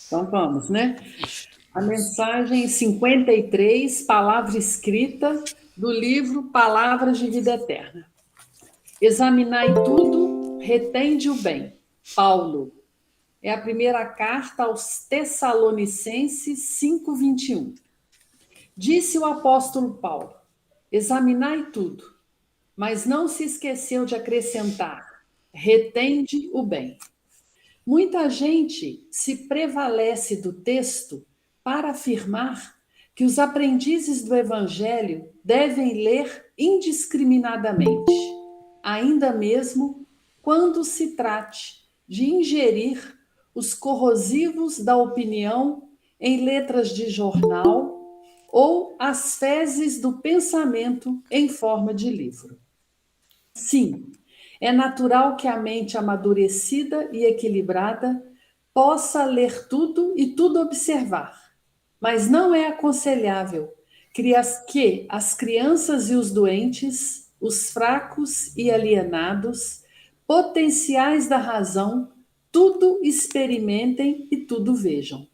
Então vamos, né? Isto. A mensagem 53, palavra escrita do livro Palavras de Vida Eterna. Examinai tudo, retende o bem. Paulo. É a primeira carta aos Tessalonicenses 5:21. Disse o apóstolo Paulo: examinai tudo, mas não se esqueceu de acrescentar: retende o bem. Muita gente se prevalece do texto para afirmar que os aprendizes do Evangelho devem ler indiscriminadamente, ainda mesmo quando se trate de ingerir os corrosivos da opinião em letras de jornal ou as fezes do pensamento em forma de livro. Sim, é natural que a mente amadurecida e equilibrada possa ler tudo e tudo observar, mas não é aconselhável que as crianças e os doentes, os fracos e alienados, potenciais da razão, tudo experimentem e tudo vejam.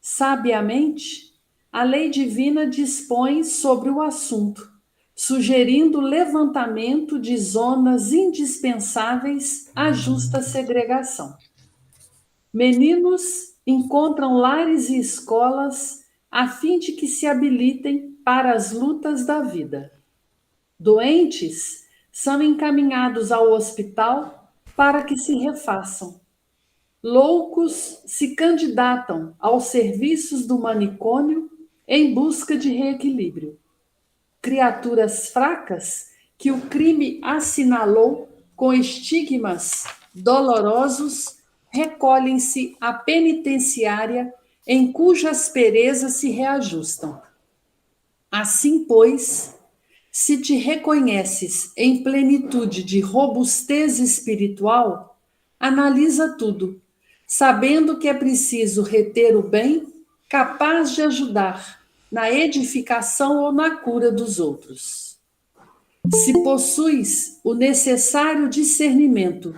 Sabiamente, a lei divina dispõe sobre o assunto, sugerindo o levantamento de zonas indispensáveis à justa segregação. Meninos encontram lares e escolas a fim de que se habilitem para as lutas da vida. Doentes são encaminhados ao hospital para que se refaçam. Loucos se candidatam aos serviços do manicômio em busca de reequilíbrio. Criaturas fracas que o crime assinalou com estigmas dolorosos recolhem-se à penitenciária em cujas asperezas se reajustam. Assim, pois, se te reconheces em plenitude de robustez espiritual, analisa tudo, sabendo que é preciso reter o bem, capaz de ajudar na edificação ou na cura dos outros. Se possuis o necessário discernimento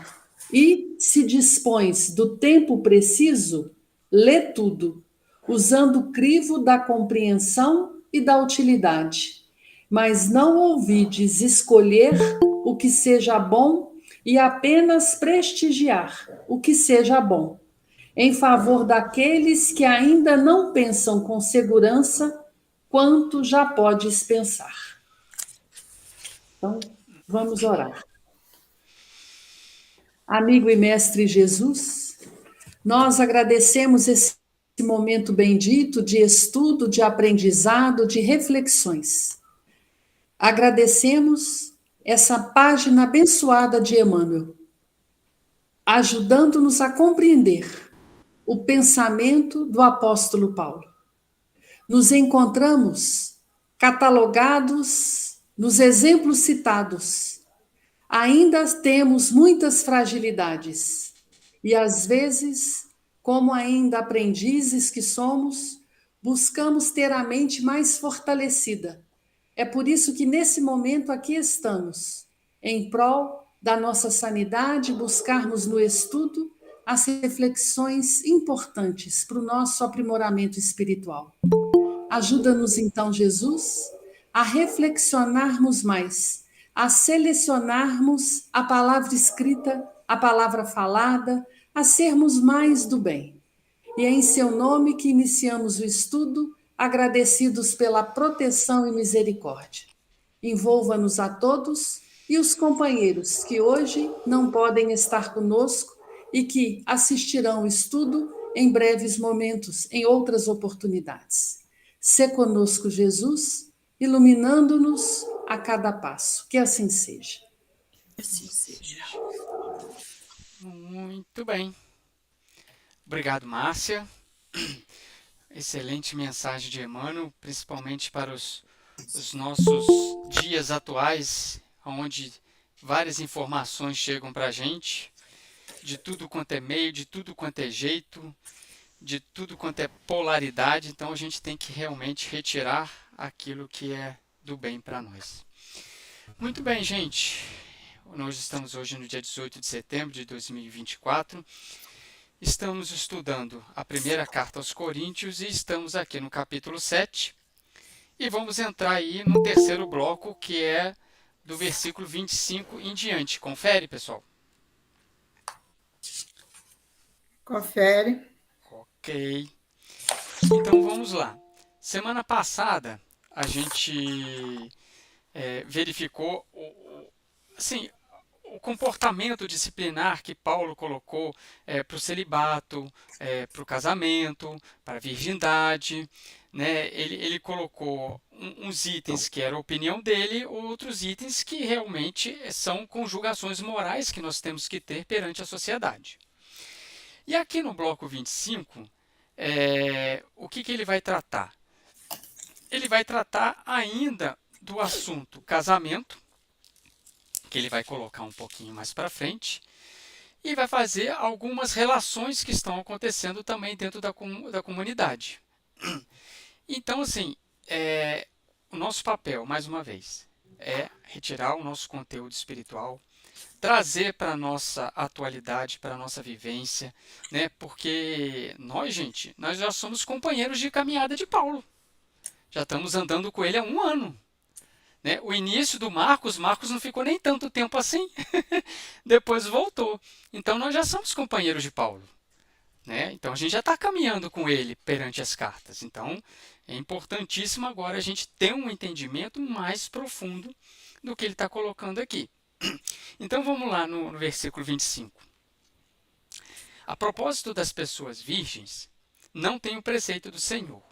e se dispões do tempo preciso, lê tudo, usando o crivo da compreensão e da utilidade. Mas não ouvides escolher o que seja bom e apenas prestigiar o que seja bom, em favor daqueles que ainda não pensam com segurança quanto já podes pensar. Então, vamos orar. Amigo e mestre Jesus, nós agradecemos esse momento bendito de estudo, de aprendizado, de reflexões. Agradecemos essa página abençoada de Emmanuel, ajudando-nos a compreender o pensamento do apóstolo Paulo. Nos encontramos catalogados nos exemplos citados. Ainda temos muitas fragilidades e, às vezes, como ainda aprendizes que somos, buscamos ter a mente mais fortalecida. É por isso que, nesse momento, aqui estamos, em prol da nossa sanidade, buscarmos no estudo as reflexões importantes para o nosso aprimoramento espiritual. Ajuda-nos então, Jesus, a reflexionarmos mais, a selecionarmos a palavra escrita, a palavra falada, a sermos mais do bem. E é em seu nome que iniciamos o estudo, agradecidos pela proteção e misericórdia. Envolva-nos a todos e os companheiros que hoje não podem estar conosco e que assistirão o estudo em breves momentos, em outras oportunidades. Sê conosco, Jesus, iluminando-nos a cada passo. Que assim seja. Assim seja. Muito bem. Obrigado, Márcia. Excelente mensagem de Emmanuel, principalmente para os nossos dias atuais, onde várias informações chegam para a gente, de tudo quanto é meio, de tudo quanto é jeito, de tudo quanto é polaridade. Então a gente tem que realmente retirar aquilo que é do bem para nós. Muito bem, gente. Nós estamos hoje no dia 18 de setembro de 2024. Estamos estudando a primeira carta aos Coríntios e estamos aqui no capítulo 7 e vamos entrar aí no terceiro bloco, que é do versículo 25 em diante. Confere, pessoal? Confere. Ok. Então vamos lá. Semana passada a gente verificou assim, o comportamento disciplinar que Paulo colocou para o celibato, para o casamento, para a virgindade. Né? Ele colocou uns itens que eram a opinião dele, outros itens que realmente são conjugações morais que nós temos que ter perante a sociedade. E aqui no bloco 25, o que ele vai tratar? Ele vai tratar ainda do assunto casamento, que ele vai colocar um pouquinho mais para frente, e vai fazer algumas relações que estão acontecendo também dentro da comunidade. Então, assim, o nosso papel, mais uma vez, é retirar o nosso conteúdo espiritual, trazer para a nossa atualidade, para a nossa vivência, né? Porque nós já somos companheiros de caminhada de Paulo. Já estamos andando com ele há 1 ano. Né? O início do Marcos não ficou nem tanto tempo assim, depois voltou. Então nós já somos companheiros de Paulo. Né? Então a gente já está caminhando com ele perante as cartas. Então é importantíssimo agora a gente ter um entendimento mais profundo do que ele está colocando aqui. Então vamos lá no versículo 25. A propósito das pessoas virgens, não tenho preceito do Senhor.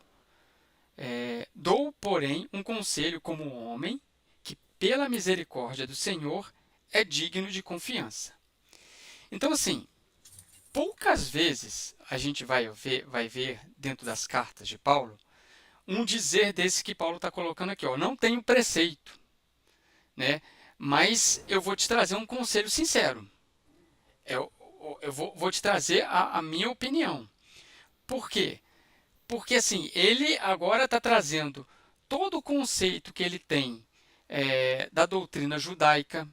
Dou, porém, um conselho como homem que, pela misericórdia do Senhor, é digno de confiança. Então, assim, poucas vezes a gente vai ver dentro das cartas de Paulo um dizer desse que Paulo está colocando aqui, ó, não tenho preceito, né? Mas eu vou te trazer um conselho sincero. Eu vou te trazer a minha opinião. Por quê? Porque assim, ele agora está trazendo todo o conceito que ele tem da doutrina judaica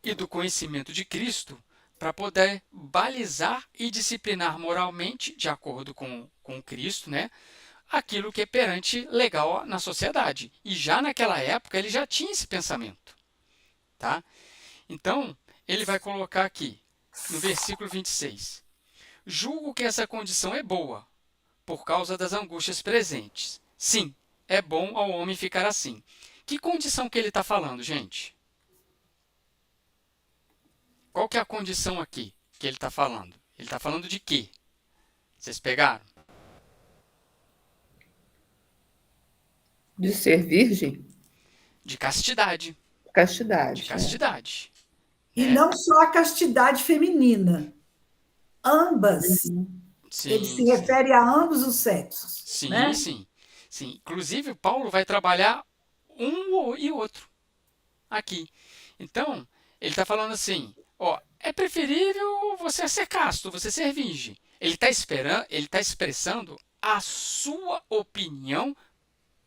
e do conhecimento de Cristo para poder balizar e disciplinar moralmente, de acordo com Cristo, né, aquilo que é perante legal na sociedade. E já naquela época ele já tinha esse pensamento. Tá? Então, ele vai colocar aqui, no versículo 26, julgo que essa condição é boa, por causa das angústias presentes. Sim, é bom ao homem ficar assim. Que condição que ele está falando, gente? Qual que é a condição aqui que ele está falando? Ele está falando de quê? Vocês pegaram? De ser virgem? De castidade. Castidade. De castidade. E não só a castidade feminina. Ambas. Sim, Ele se refere a ambos os sexos. sim, né? sim. Inclusive, Paulo vai trabalhar um e outro aqui. Então, ele está falando assim, ó, é preferível você ser casto, você ser virgem. Ele está expressando a sua opinião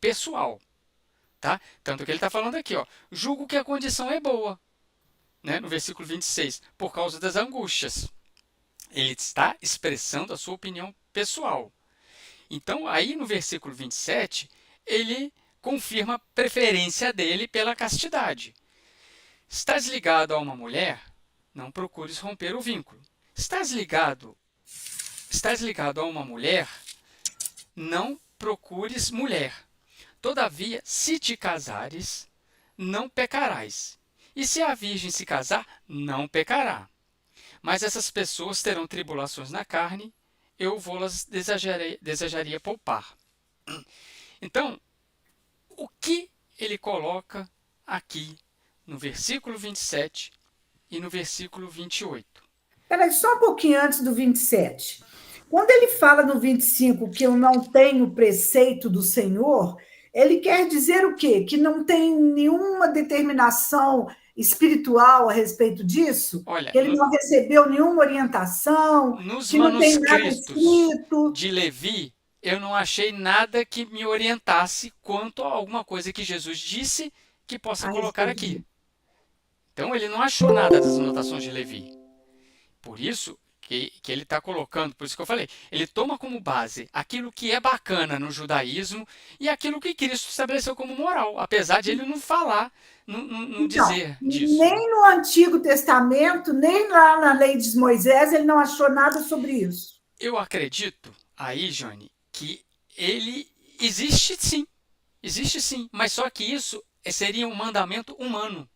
pessoal. Tá? Tanto que ele está falando aqui, ó, julgo que a condição é boa. Né? No versículo 26, por causa das angústias. Ele está expressando a sua opinião pessoal. Então, aí no versículo 27, ele confirma a preferência dele pela castidade. Estás ligado a uma mulher? Não procures romper o vínculo. Estás ligado a uma mulher? Não procures mulher. Todavia, se te casares, não pecarás. E se a virgem se casar, não pecará. Mas essas pessoas terão tribulações na carne, eu vou-las desejaria poupar. Então, o que ele coloca aqui no versículo 27 e no versículo 28? Peraí, só um pouquinho antes do 27. Quando ele fala no 25 que eu não tenho preceito do Senhor, ele quer dizer o quê? Que não tem nenhuma determinação espiritual a respeito disso? Olha, que ele não recebeu nenhuma orientação? Nos que não tem nada manuscritos escrito? de Levi, eu não achei nada que me orientasse quanto a alguma coisa que Jesus disse que possa colocar aqui. Então ele não achou nada das anotações de Levi. Por isso que ele está colocando, por isso que eu falei, ele toma como base aquilo que é bacana no judaísmo e aquilo que Cristo estabeleceu como moral, apesar de ele não falar, não Então, dizer disso. nem no Antigo Testamento, nem lá na lei de Moisés, ele não achou nada sobre isso. Eu acredito, aí, Johnny, que ele existe sim, mas só que isso seria um mandamento humano.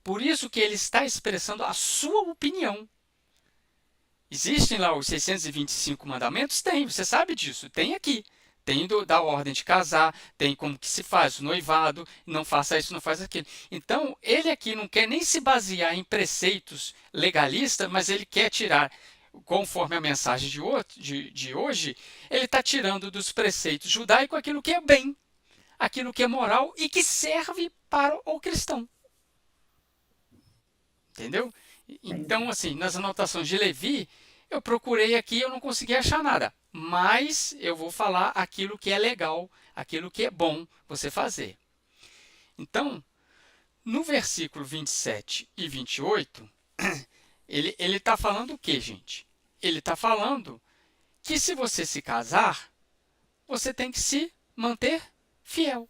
Por isso que ele está expressando a sua opinião. Existem lá os 625 mandamentos? Tem, você sabe disso. Tem aqui. Tem da ordem de casar, tem como que se faz o noivado, não faça isso, não faça aquilo. Então, ele aqui não quer nem se basear em preceitos legalistas, mas ele quer tirar, conforme a mensagem de hoje, ele está tirando dos preceitos judaicos aquilo que é bem, aquilo que é moral e que serve para o cristão. Entendeu? Então, assim, nas anotações de Levi, eu procurei aqui, eu não consegui achar nada. Mas eu vou falar aquilo que é legal, aquilo que é bom você fazer. Então, no versículo 27 e 28, ele está falando o quê, gente? Ele está falando que se você se casar, você tem que se manter fiel.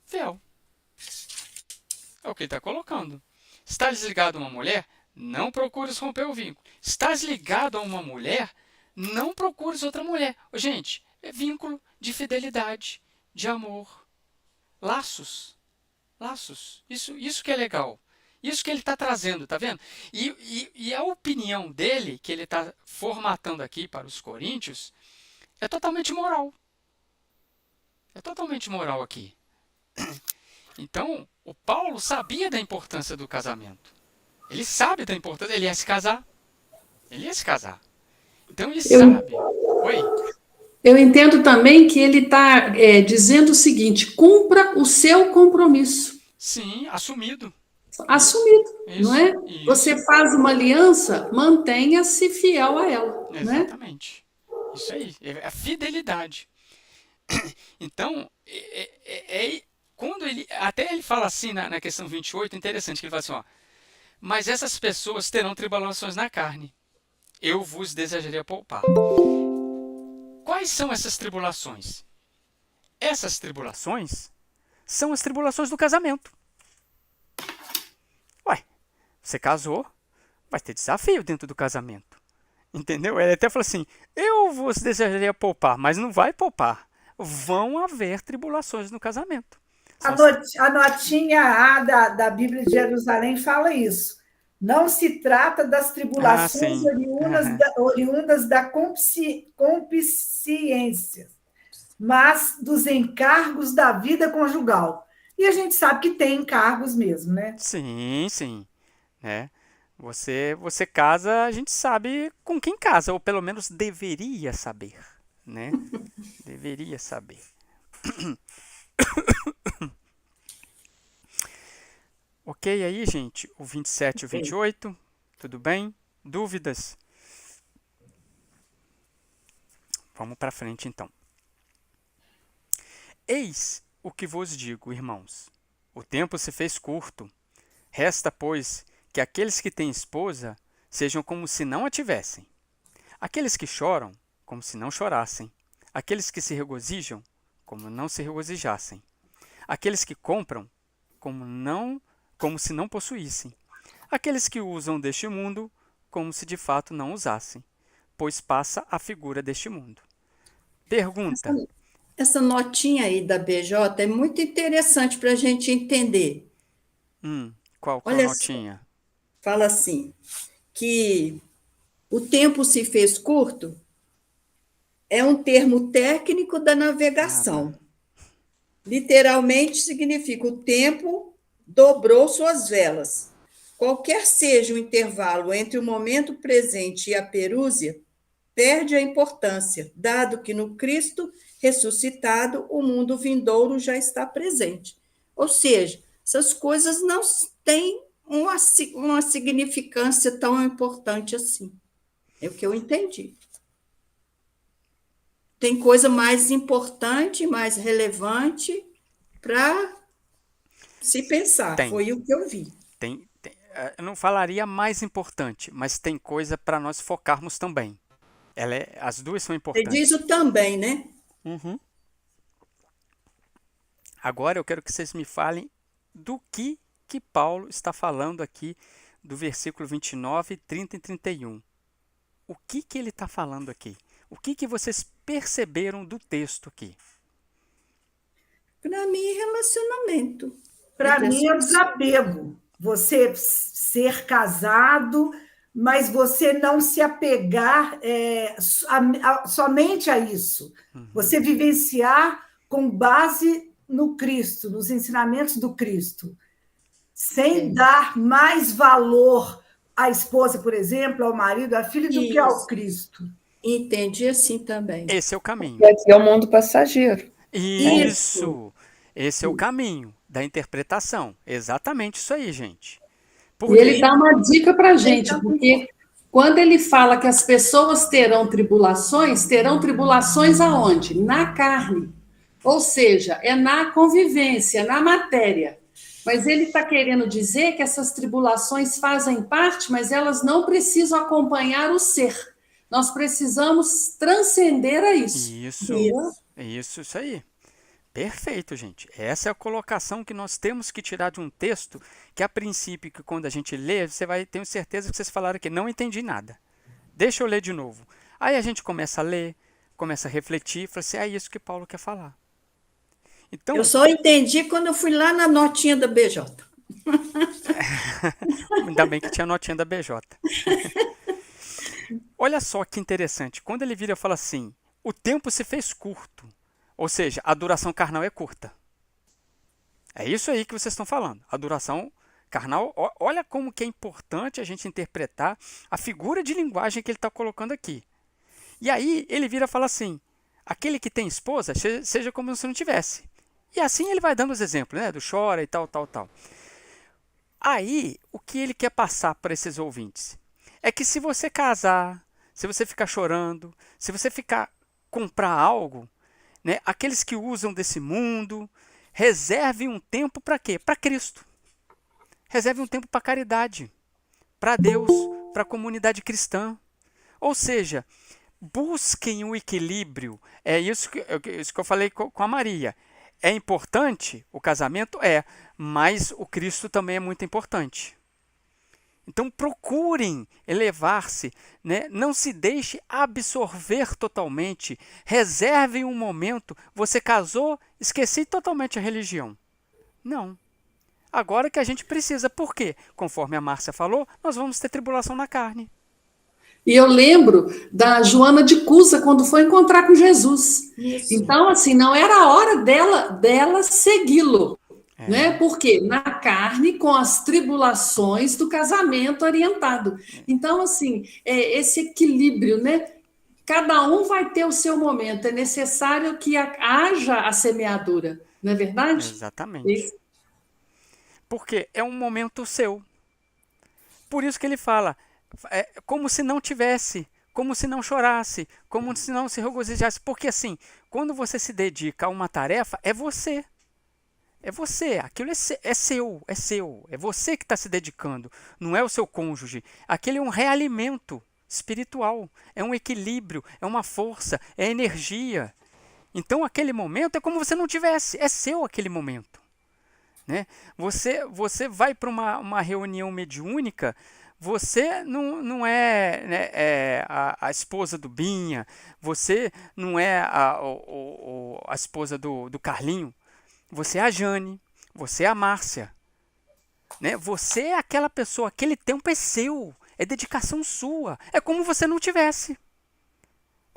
Fiel. É o que ele está colocando. Está desligado a uma mulher? Não procures romper o vínculo. Estás ligado a uma mulher? Não procures outra mulher. Gente, é vínculo de fidelidade, de amor. Laços. Laços. Isso que é legal. Isso que ele está trazendo, tá vendo? E a opinião dele, que ele está formatando aqui para os coríntios, é totalmente moral. É totalmente moral aqui. Então, o Paulo sabia da importância do casamento. Ele sabe da importância, ele ia se casar. Ele ia se casar. Então ele sabe. Oi? Eu entendo também que ele está dizendo o seguinte: cumpra o seu compromisso. Sim, assumido. Assumido, Isso, não é? isso. Você faz uma aliança, mantenha-se fiel a ela. Exatamente. Né? Isso aí, é a fidelidade. Então, quando até ele fala assim na questão 28, interessante, que ele fala assim, ó, mas essas pessoas terão tribulações na carne. Eu vos desejaria poupar. Quais são essas tribulações? Essas tribulações são as tribulações do casamento. Ué, você casou, vai ter desafio dentro do casamento. Entendeu? Ele até falou assim, eu vos desejaria poupar, mas não vai poupar. Vão haver tribulações no casamento. A notinha A da Bíblia de Jerusalém fala isso. Não se trata das tribulações oriundas da consciência, mas dos encargos da vida conjugal. E a gente sabe que tem encargos mesmo, né? Sim, sim. Né? Você casa, a gente sabe com quem casa, ou pelo menos deveria saber. Né? Deveria saber. Ok aí, gente? O 27 e o 28, tudo bem? Dúvidas? Vamos para frente, então. Eis o que vos digo, irmãos. O tempo se fez curto. Resta, pois, que aqueles que têm esposa sejam como se não a tivessem. Aqueles que choram, como se não chorassem. Aqueles que se regozijam, como não se regozijassem. Aqueles que compram, como se não possuíssem. Aqueles que usam deste mundo, como se de fato não usassem, pois passa a figura deste mundo. Pergunta. Essa notinha aí da BJ é muito interessante para a gente entender. Qual Olha notinha? Só, fala assim, que o tempo se fez curto é um termo técnico da navegação. Literalmente significa o tempo dobrou suas velas. Qualquer seja o intervalo entre o momento presente e a perúzia, perde a importância, dado que no Cristo ressuscitado o mundo vindouro já está presente. Ou seja, essas coisas não têm uma significância tão importante assim. É o que eu entendi. Tem coisa mais importante, mais relevante para se pensar. Foi o que eu vi. eu não falaria mais importante, mas tem coisa para nós focarmos também. As duas são Você importantes. diz o também, né? Uhum. Agora eu quero que vocês me falem do que Paulo está falando aqui do versículo 29, 30 e 31. O que ele está falando aqui? O que vocês perceberam do texto aqui? Para mim, relacionamento. Para Entre as mim é o pessoas. desapego. Você ser casado, mas você não se apegar somente a isso. Você vivenciar com base no Cristo, nos ensinamentos do Cristo, sem dar mais valor à esposa, por exemplo, ao marido, à filha, do que ao Isso. Cristo. Entendi assim também. Esse é o caminho. E aqui é o mundo passageiro. Isso! Esse é o caminho da interpretação. Exatamente isso aí, gente. E ele dá uma dica para a gente, porque quando ele fala que as pessoas terão tribulações aonde? Na carne. Ou seja, é na convivência, na matéria. Mas ele está querendo dizer que essas tribulações fazem parte, mas elas não precisam acompanhar o ser. Nós precisamos transcender a isso. Isso aí. Perfeito, gente. Essa é a colocação que nós temos que tirar de um texto que, a princípio, que quando a gente lê, você vai ter certeza que vocês falaram que não entendi nada. Deixa eu ler de novo. Aí a gente começa a ler, começa a refletir, fala assim, é isso que Paulo quer falar. Então, Eu só entendi quando eu fui lá na notinha da BJ. ainda bem que tinha notinha da BJ. Olha só que interessante. Quando ele vira e fala assim, o tempo se fez curto. Ou seja, a duração carnal é curta. É isso aí que vocês estão falando. A duração carnal, olha como que é importante a gente interpretar a figura de linguagem que ele está colocando aqui. E aí ele vira e fala assim, aquele que tem esposa, seja como se não tivesse. E assim ele vai dando os exemplos, né? Do chora e tal. Aí, o que ele quer passar para esses ouvintes? É que se você casar, se você ficar chorando, se você comprar algo, né? Aqueles que usam desse mundo, reserve um tempo para quê? Para Cristo. Reserve um tempo para caridade, para Deus, para a comunidade cristã. Ou seja, busquem o equilíbrio. É isso que eu falei com a Maria. É importante o casamento? Mas o Cristo também é muito importante. Então procurem elevar-se, né? Não se deixe absorver totalmente. Reservem um momento. Você casou, esqueci totalmente a religião. Não. Agora que a gente precisa. Por quê? Conforme a Márcia falou, nós vamos ter tribulação na carne. E eu lembro da Joana de Cusa, quando foi encontrar com Jesus. Isso. Então, assim, não era a hora dela segui-lo. Né? Porque na carne, com as tribulações do casamento orientado. Então, assim, esse equilíbrio, né? Cada um vai ter o seu momento. É necessário que haja a semeadura, não é verdade? Exatamente. Porque é um momento seu. Por isso que ele fala, como se não tivesse, como se não chorasse, como se não se regozijasse. Porque assim, quando você se dedica a uma tarefa, é você. É você, aquilo é seu. É você que está se dedicando, não é o seu cônjuge. Aquele é um realimento espiritual, é um equilíbrio, é uma força, é energia. Então aquele momento é como se você não tivesse, é seu aquele momento. Né? Você vai para uma reunião mediúnica, você não é, né, a esposa do Binha, você não é a esposa do Carlinho. Você é a Jane, você é a Márcia. Né? Você é aquela pessoa, aquele tempo é seu, é dedicação sua. É como você não tivesse.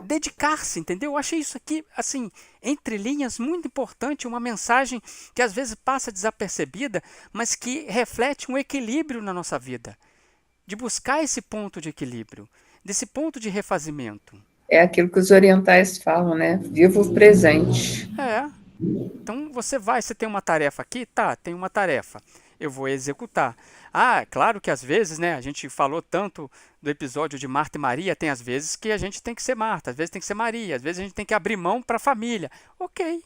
Dedicar-se, entendeu? Eu achei isso aqui, assim, entre linhas, muito importante, uma mensagem que às vezes passa desapercebida, mas que reflete um equilíbrio na nossa vida. De buscar esse ponto de equilíbrio, desse ponto de refazimento. É aquilo que os orientais falam, né? Viva o presente. Então você tem uma tarefa aqui? Tá, tem uma tarefa. Eu vou executar. Claro que às vezes, né, a gente falou tanto do episódio de Marta e Maria, tem às vezes que a gente tem que ser Marta, às vezes tem que ser Maria, às vezes a gente tem que abrir mão para a família. Ok.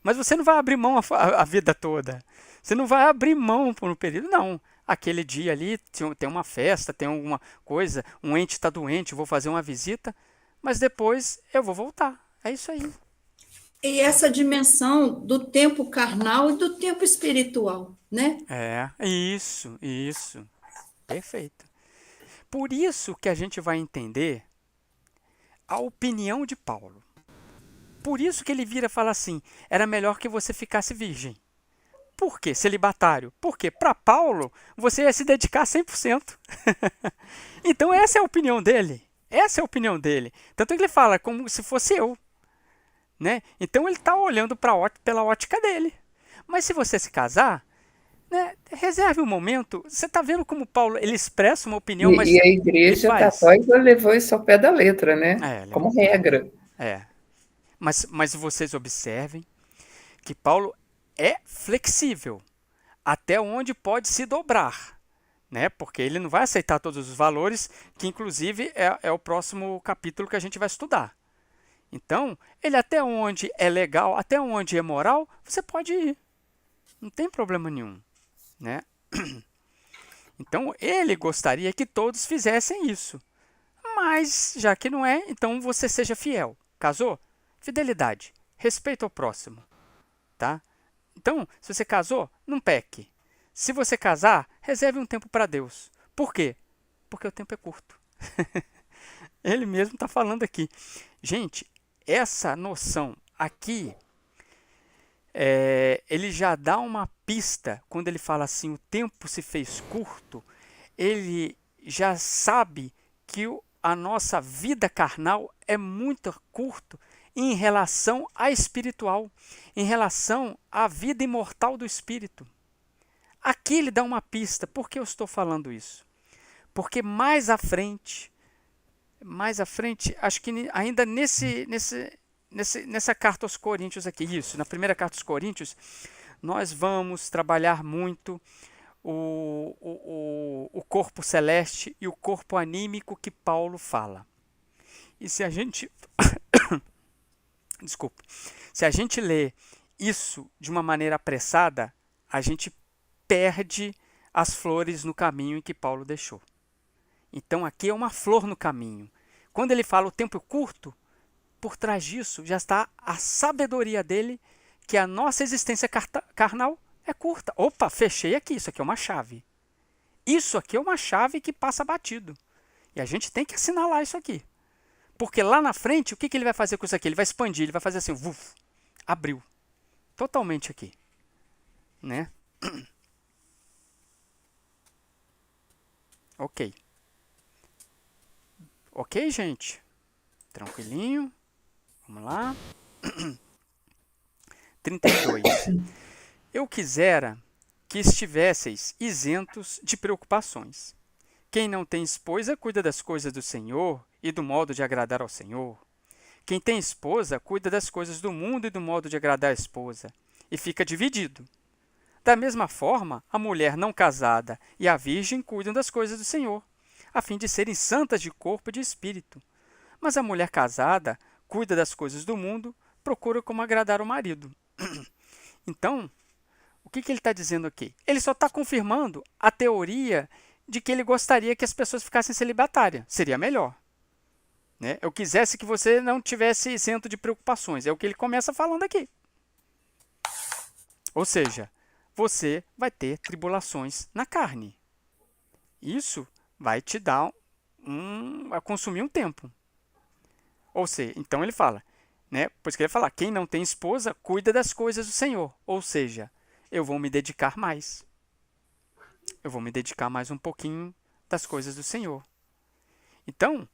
Mas você não vai abrir mão a vida toda. Você não vai abrir mão por um período, não. aquele dia ali tem uma festa, tem alguma coisa, um ente está doente, eu vou fazer uma visita, mas depois eu vou voltar. É isso aí. E essa dimensão do tempo carnal e do tempo espiritual, né? Isso. Perfeito. Por isso que a gente vai entender a opinião de Paulo. Por isso que ele vira e fala assim, era melhor que você ficasse virgem. Por quê? Celibatário. Porque para Paulo, você ia se dedicar 100%. Então essa é a opinião dele. Essa é a opinião dele. Tanto que ele fala como se fosse eu. Né? Então ele está olhando pela ótica dele. Mas se você se casar, né, reserve um momento. Você está vendo como Paulo ele expressa uma opinião, mas E a ele Igreja faz. Católica levou isso ao pé da letra, né? Como Levou. regra. Mas vocês observem que Paulo é flexível até onde pode se dobrar, né? Porque ele não vai aceitar todos os valores, que inclusive é o próximo capítulo que a gente vai estudar. Então, ele até onde é legal, até onde é moral, você pode ir. Não tem problema nenhum, né? Então, ele gostaria que todos fizessem isso. Mas, já que não é, então você seja fiel. Casou? Fidelidade. Respeito ao próximo. Tá? Então, se você casou, não peque. Se você casar, reserve um tempo para Deus. Por quê? Porque o tempo é curto. Ele mesmo está falando aqui. Gente, essa noção aqui, ele já dá uma pista. Quando ele fala assim, o tempo se fez curto, ele já sabe que a nossa vida carnal é muito curto em relação à espiritual, em relação à vida imortal do espírito. Aqui ele dá uma pista. Por que eu estou falando isso? Porque mais à frente, acho que ainda nessa carta aos Coríntios aqui, na primeira carta aos Coríntios, nós vamos trabalhar muito o corpo celeste e o corpo anímico que Paulo fala. E se a gente se a gente lê isso de uma maneira apressada, a gente perde as flores no caminho em que Paulo deixou. Então aqui é uma flor no caminho. Quando ele fala o tempo curto, por trás disso já está a sabedoria dele, que a nossa existência carnal é curta. Opa, fechei aqui, isso aqui é uma chave. Isso aqui é uma chave que passa batido. E a gente tem que assinalar isso aqui. Porque lá na frente, o que ele vai fazer com isso aqui? Ele vai expandir, ele vai fazer assim, abriu. Totalmente aqui. Né? Ok. Ok, gente? Tranquilinho. Vamos lá. 32. Eu quisera que estivesseis isentos de preocupações. Quem não tem esposa, cuida das coisas do Senhor e do modo de agradar ao Senhor. Quem tem esposa, cuida das coisas do mundo e do modo de agradar a esposa, e fica dividido. Da mesma forma, a mulher não casada e a virgem cuidam das coisas do Senhor, a fim de serem santas de corpo e de espírito. Mas a mulher casada cuida das coisas do mundo, procura como agradar o marido. Então, o que ele está dizendo aqui? Ele só está confirmando a teoria de que ele gostaria que as pessoas ficassem celibatárias. Seria melhor. Né? Eu quisesse que você não tivesse isento de preocupações. É o que ele começa falando aqui. Ou seja, você vai ter tribulações na carne. Isso vai te dar a consumir um tempo. Ou seja, então ele fala, né? Pois que ele fala, quem não tem esposa, cuida das coisas do Senhor. Ou seja, eu vou me dedicar mais. Eu vou me dedicar mais um pouquinho das coisas do Senhor. Então,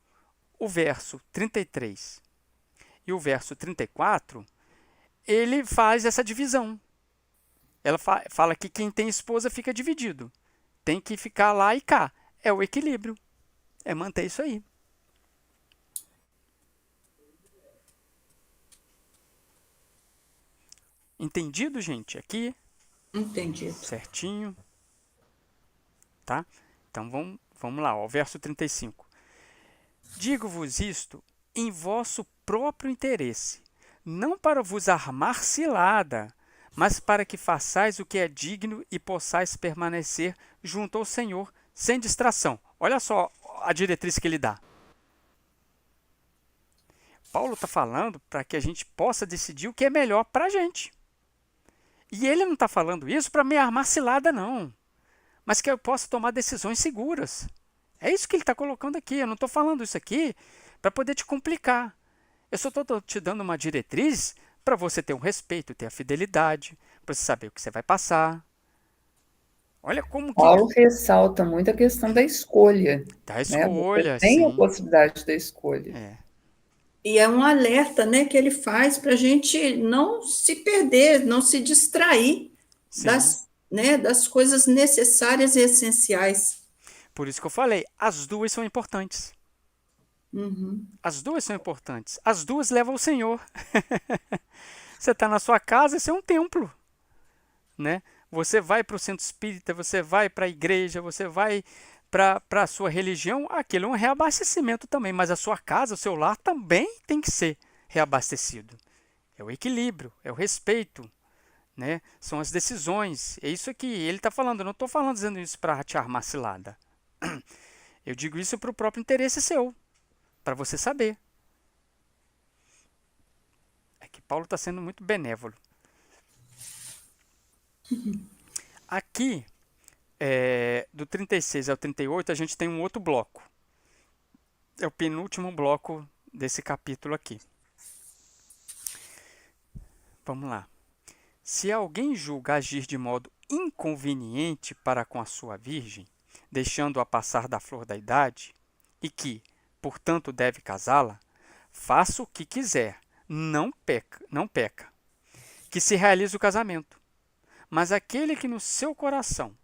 o verso 33 e o verso 34, ele faz essa divisão. Ela fala que quem tem esposa fica dividido. Tem que ficar lá e cá. É o equilíbrio. É manter isso aí. Entendido, gente? Aqui? Entendido. Certinho. Tá? Então, vamos lá, ó, verso 35. Digo-vos isto em vosso próprio interesse, não para vos armar cilada, mas para que façais o que é digno e possais permanecer junto ao Senhor, sem distração. Olha só a diretriz que ele dá. Paulo está falando para que a gente possa decidir o que é melhor para a gente. E ele não está falando isso para me armar cilada, não. Mas que eu possa tomar decisões seguras. É isso que ele está colocando aqui. Eu não estou falando isso aqui para poder te complicar. Eu só estou te dando uma diretriz para você ter um respeito, ter a fidelidade, para você saber o que você vai passar. Olha como que... Paulo ressalta muito a questão da escolha. Da Né? escolha, Você tem a sim. possibilidade da escolha. É. E é um alerta, né, que ele faz para a gente não se perder, não se distrair Sim. das coisas necessárias e essenciais. Por isso que eu falei, as duas são importantes. Uhum. As duas são importantes. As duas levam ao Senhor. Você está na sua casa, isso é um templo. Né? Você vai para o centro espírita, você vai para a igreja, você vai para a sua religião, aquilo é um reabastecimento também, mas a sua casa, o seu lar também tem que ser reabastecido. É o equilíbrio, é o respeito, né? São as decisões. É isso que ele está falando. Eu não estou falando dizendo isso para te armar cilada. Eu digo isso para o próprio interesse seu, para você saber. É que Paulo está sendo muito benévolo. Aqui, do 36 ao 38, a gente tem um outro bloco. É o penúltimo bloco desse capítulo aqui. Vamos lá. Se alguém julga agir de modo inconveniente para com a sua virgem, deixando-a passar da flor da idade, e que, portanto, deve casá-la, faça o que quiser, não peca. Que se realize o casamento. Mas aquele que no seu coração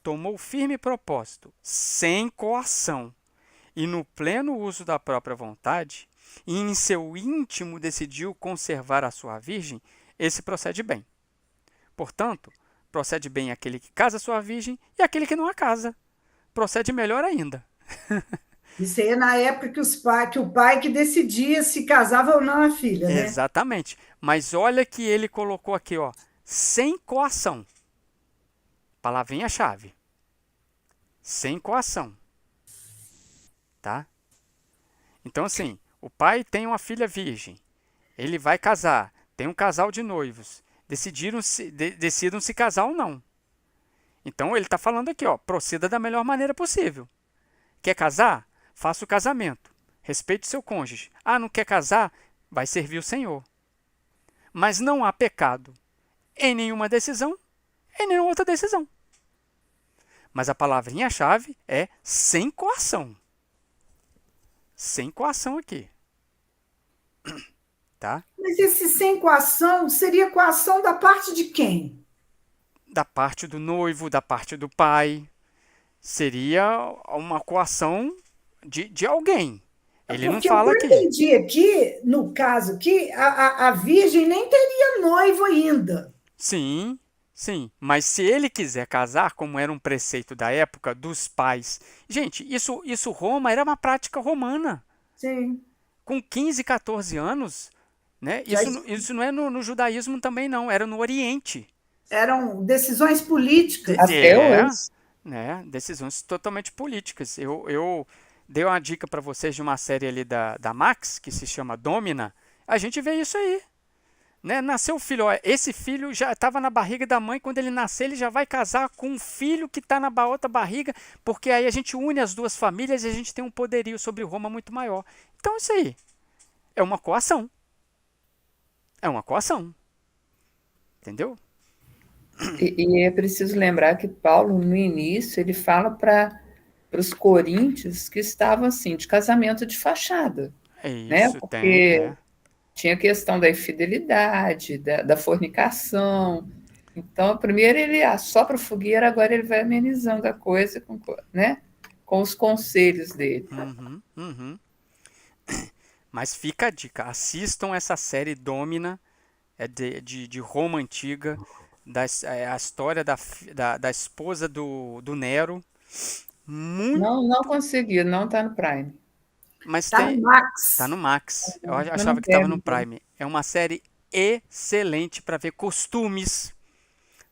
tomou firme propósito, sem coação, e no pleno uso da própria vontade, e em seu íntimo decidiu conservar a sua virgem, esse procede bem. Portanto, procede bem aquele que casa a sua virgem e aquele que não a casa. Procede melhor ainda. Isso aí é na época que o pai que decidia se casava ou não a filha, né? Exatamente. Mas olha que ele colocou aqui, ó, sem coação. Palavrinha-chave. Sem coação. Tá? Então, assim, o pai tem uma filha virgem. Ele vai casar. Tem um casal de noivos. Decidam se casar ou não. Então, ele está falando aqui, ó, proceda da melhor maneira possível. Quer casar? Faça o casamento. Respeite seu cônjuge. Ah, não quer casar? Vai servir o Senhor. Mas não há pecado em nenhuma decisão, em nenhuma outra decisão. Mas a palavrinha-chave é sem coação. Sem coação aqui. Tá? Mas esse sem coação seria coação da parte de quem? Da parte do noivo, da parte do pai. Seria uma coação de alguém. Ele não fala aqui. Porque eu entendi aqui, no caso aqui, a virgem nem teria noivo ainda. Sim, sim. Mas se ele quiser casar, como era um preceito da época dos pais... Gente, isso Roma era uma prática romana. Sim. Com 15, 14 anos, né? Isso não é no judaísmo também, não. Era no Oriente. Eram decisões políticas. Até hoje. Né? Decisões totalmente políticas. Eu dei uma dica para vocês de uma série ali da Max, que se chama Domina. A gente vê isso aí. Né? Nasceu o filho. Ó, esse filho já estava na barriga da mãe. Quando ele nascer, ele já vai casar com um filho que está na outra barriga, porque aí a gente une as duas famílias e a gente tem um poderio sobre Roma muito maior. Então, isso aí é uma coação. É uma coação. Entendeu? E é preciso lembrar que Paulo, no início, ele fala para os coríntios que estavam assim, de casamento de fachada. É né? isso, Porque tinha a questão da infidelidade, da fornicação. Então, primeiro ele assopra fogueira, agora ele vai amenizando a coisa com os conselhos dele. Uhum. Mas fica a dica, assistam essa série Domina, de Roma Antiga, a história da esposa do Nero. Não consegui, não está no Prime. Mas Tá no Max. Tá no Max. Eu Tá achava no que estava no Prime. Prime. É uma série excelente para ver costumes,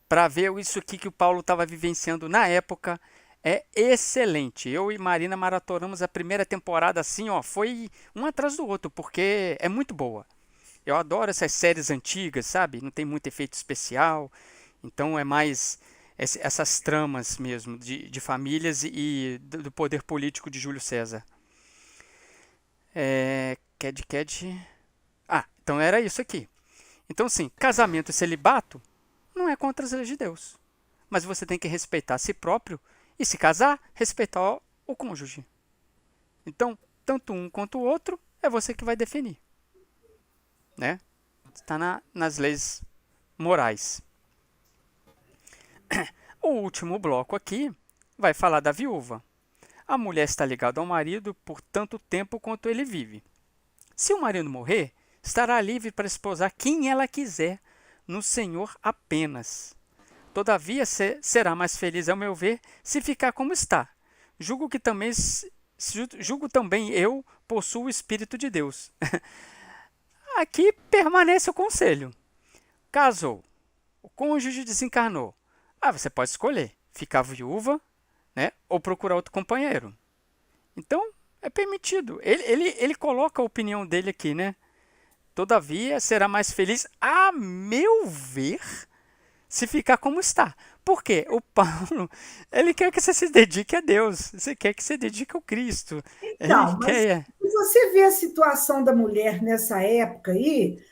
para ver isso aqui que o Paulo estava vivenciando na época. É excelente. Eu e Marina maratonamos a primeira temporada assim, ó, foi um atrás do outro, porque é muito boa. Eu adoro essas séries antigas, sabe? Não tem muito efeito especial, então é mais essas tramas mesmo de famílias e do poder político de Júlio César. Então era isso aqui. Então, sim, casamento e celibato não é contra as leis de Deus. Mas você tem que respeitar a si próprio e, se casar, respeitar o cônjuge. Então, tanto um quanto o outro é você que vai definir. Né? Está nas leis morais. O último bloco aqui vai falar da viúva. A mulher está ligada ao marido por tanto tempo quanto ele vive. Se o marido morrer, estará livre para esposar quem ela quiser, no Senhor apenas. Todavia, será mais feliz, ao meu ver, se ficar como está. Julgo também eu possuo o Espírito de Deus. Aqui permanece o conselho. Casou, o cônjuge desencarnou. Você pode escolher ficar viúva, né, ou procurar outro companheiro. Então, é permitido. Ele coloca a opinião dele aqui, né? Todavia, será mais feliz, a meu ver, se ficar como está. Por quê? O Paulo, ele quer que você se dedique a Deus. Você quer que você dedique ao Cristo. Então, mas se você vê a situação da mulher nessa época aí,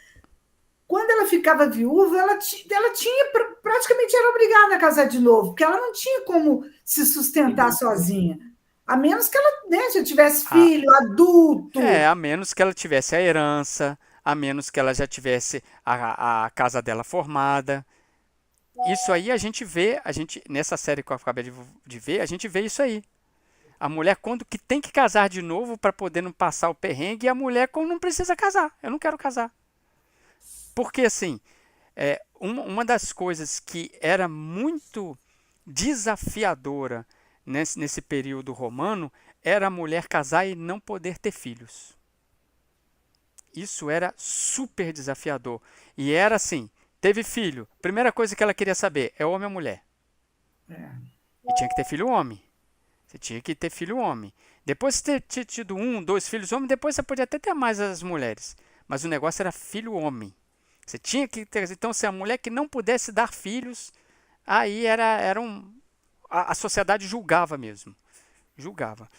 quando ela ficava viúva, ela tinha praticamente era obrigada a casar de novo, porque ela não tinha como se sustentar sozinha. A menos que ela, né, já tivesse filho, adulto. A menos que ela tivesse a herança, a menos que ela já tivesse a casa dela formada. Isso aí a gente vê, nessa série que eu acabei de ver, a gente vê isso aí. A mulher quando que tem que casar de novo para poder não passar o perrengue, e a mulher quando não precisa casar. Eu não quero casar. Porque assim, uma das coisas que era muito desafiadora nesse período romano era a mulher casar e não poder ter filhos. Isso era super desafiador. E era assim, teve filho, primeira coisa que ela queria saber é homem ou mulher. E tinha que ter filho homem. Você tinha que ter filho homem. Depois de ter tido 1, 2 filhos homens, depois você podia até ter mais as mulheres. Mas o negócio era filho homem. Você tinha que ter. Então, se a mulher que não pudesse dar filhos, aí a sociedade julgava mesmo. Julgava.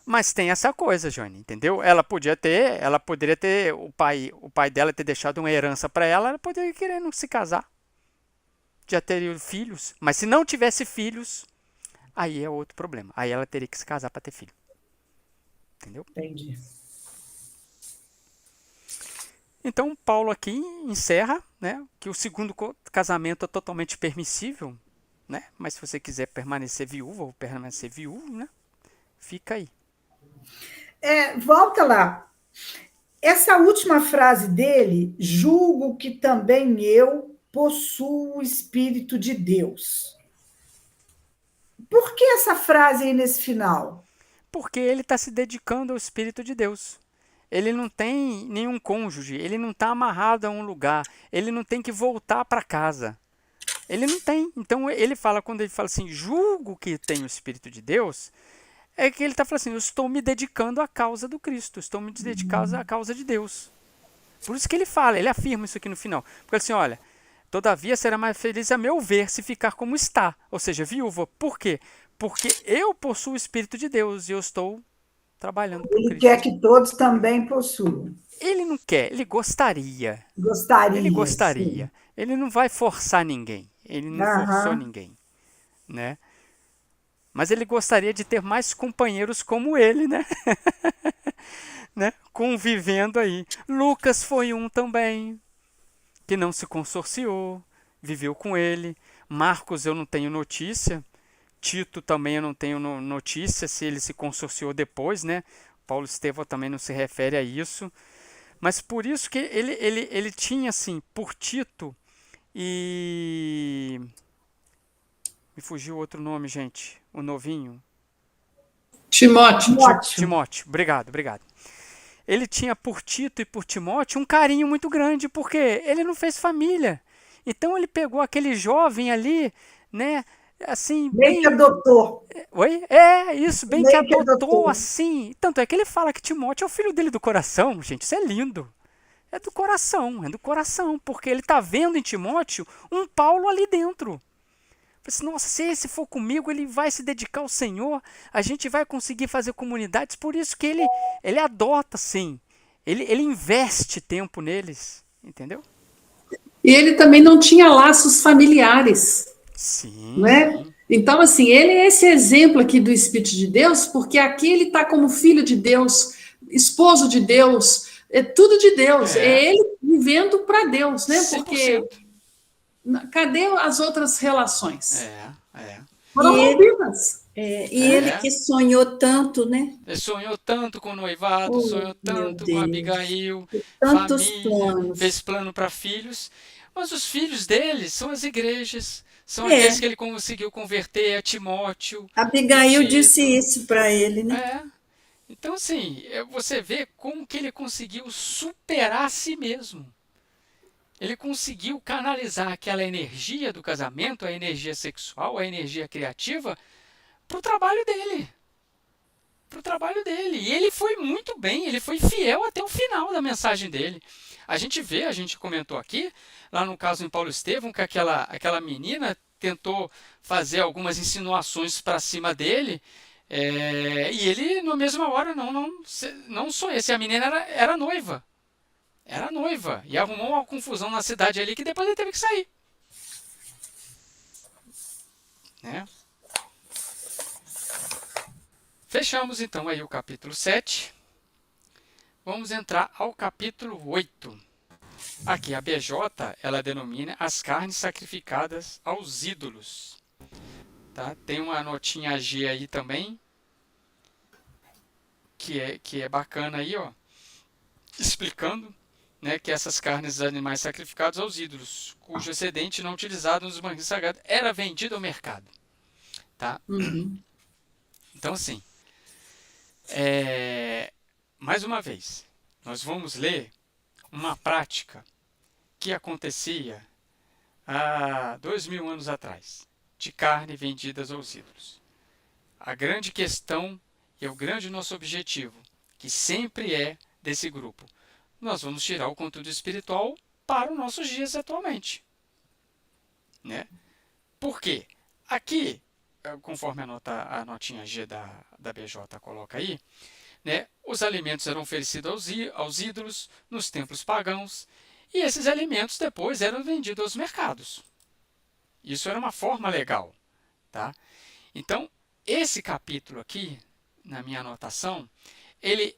Mas tem essa coisa, Johnny, entendeu? Ela poderia ter, o pai dela ter deixado uma herança para ela poderia querer não se casar. Já teria filhos. Mas se não tivesse filhos, aí é outro problema. Aí ela teria que se casar para ter filho. Entendeu? Entendi. Então, Paulo aqui encerra, né, que o segundo casamento é totalmente permissível, né? Mas se você quiser permanecer viúva ou permanecer viúvo, né, fica aí. Volta lá. Essa última frase dele, julgo que também eu possuo o Espírito de Deus. Por que essa frase aí nesse final? Porque ele está se dedicando ao Espírito de Deus. Ele não tem nenhum cônjuge, ele não está amarrado a um lugar, ele não tem que voltar para casa. Ele não tem. Então, quando ele fala assim, julgo que tenho o Espírito de Deus, é que ele está falando assim, eu estou me dedicando à causa do Cristo, estou me dedicando à causa de Deus. Por isso que ele afirma isso aqui no final. Porque assim, olha, todavia será mais feliz a meu ver se ficar como está, ou seja, viúva. Por quê? Porque eu possuo o Espírito de Deus e eu estou trabalhando para o Cristo. Ele quer que todos também possuam. Ele não quer, ele gostaria. Gostaria. Ele gostaria. Sim. Ele não vai forçar ninguém. Ele não forçou ninguém, né? Mas ele gostaria de ter mais companheiros como ele, né? né? Convivendo aí. Lucas foi um também, que não se consorciou, viveu com ele. Marcos eu não tenho notícia. Tito também eu não tenho notícia se ele se consorciou depois, né? Paulo Estevão também não se refere a isso. Mas por isso que ele tinha, assim, por Tito e... Me fugiu outro nome, gente. O novinho. Timóteo. Timóteo. Obrigado. ele tinha por Tito e por Timóteo um carinho muito grande, porque ele não fez família. Então ele pegou aquele jovem ali, né, assim, Bem que adotou. Oi? É, isso, bem que Bem que adotou, adotou. assim. Tanto é que ele fala que Timóteo é o filho dele do coração, gente, isso é lindo. É do coração, porque ele está vendo em Timóteo um Paulo ali dentro. Assim, nossa, se esse for comigo, ele vai se dedicar ao Senhor, a gente vai conseguir fazer comunidades, por isso que ele adota, sim. Ele investe tempo neles, entendeu? E ele também não tinha laços familiares, Sim, né? sim. Então, assim, ele é esse exemplo aqui do Espírito de Deus, porque aqui ele está como filho de Deus, esposo de Deus, é tudo de Deus, é ele vivendo para Deus, né? Porque 100%. cadê as outras relações? É. Foram E ele, rompidas. e ele que sonhou tanto, né? Ele sonhou tanto com o noivado, Oh, sonhou meu tanto com Deus, Abigail, tantos família, fez planos. plano para filhos, mas os filhos dele são as igrejas, são aqueles É, que ele conseguiu converter, a Timóteo, o Abigail disse Tito. isso para ele, né? É. Então, assim, você vê como que ele conseguiu superar a si mesmo. Ele conseguiu canalizar aquela energia do casamento, a energia sexual, a energia criativa, para o trabalho dele. Para o trabalho dele. E ele foi muito bem, ele foi fiel até o final da mensagem dele. A gente vê, a gente comentou aqui, lá no caso em Paulo Estevão, que aquela menina tentou fazer algumas insinuações para cima dele, e ele, na mesma hora, não sou esse. A menina era noiva. Era noiva. E arrumou uma confusão na cidade ali que depois ele teve que sair. Né? Fechamos então aí o capítulo 7. Vamos entrar ao capítulo 8. Aqui a BJ, ela denomina as carnes sacrificadas aos ídolos. Tá? Tem uma notinha G aí também, que é bacana aí, ó, explicando, né, que essas carnes dos animais sacrificados aos ídolos, cujo excedente não utilizado nos banquetes sagrados era vendido ao mercado. Tá? Então, assim, mais uma vez, nós vamos ler uma prática que acontecia há 2000 anos atrás, de carne vendidas aos ídolos. A grande questão e o grande nosso objetivo, que sempre é desse grupo, nós vamos tirar o conteúdo espiritual para os nossos dias atualmente. Né? Por quê? Aqui, conforme a notinha G da BJ coloca aí, né, os alimentos eram oferecidos aos ídolos nos templos pagãos, e esses alimentos depois eram vendidos aos mercados. Isso era uma forma legal. Tá? Então, esse capítulo aqui, na minha anotação, ele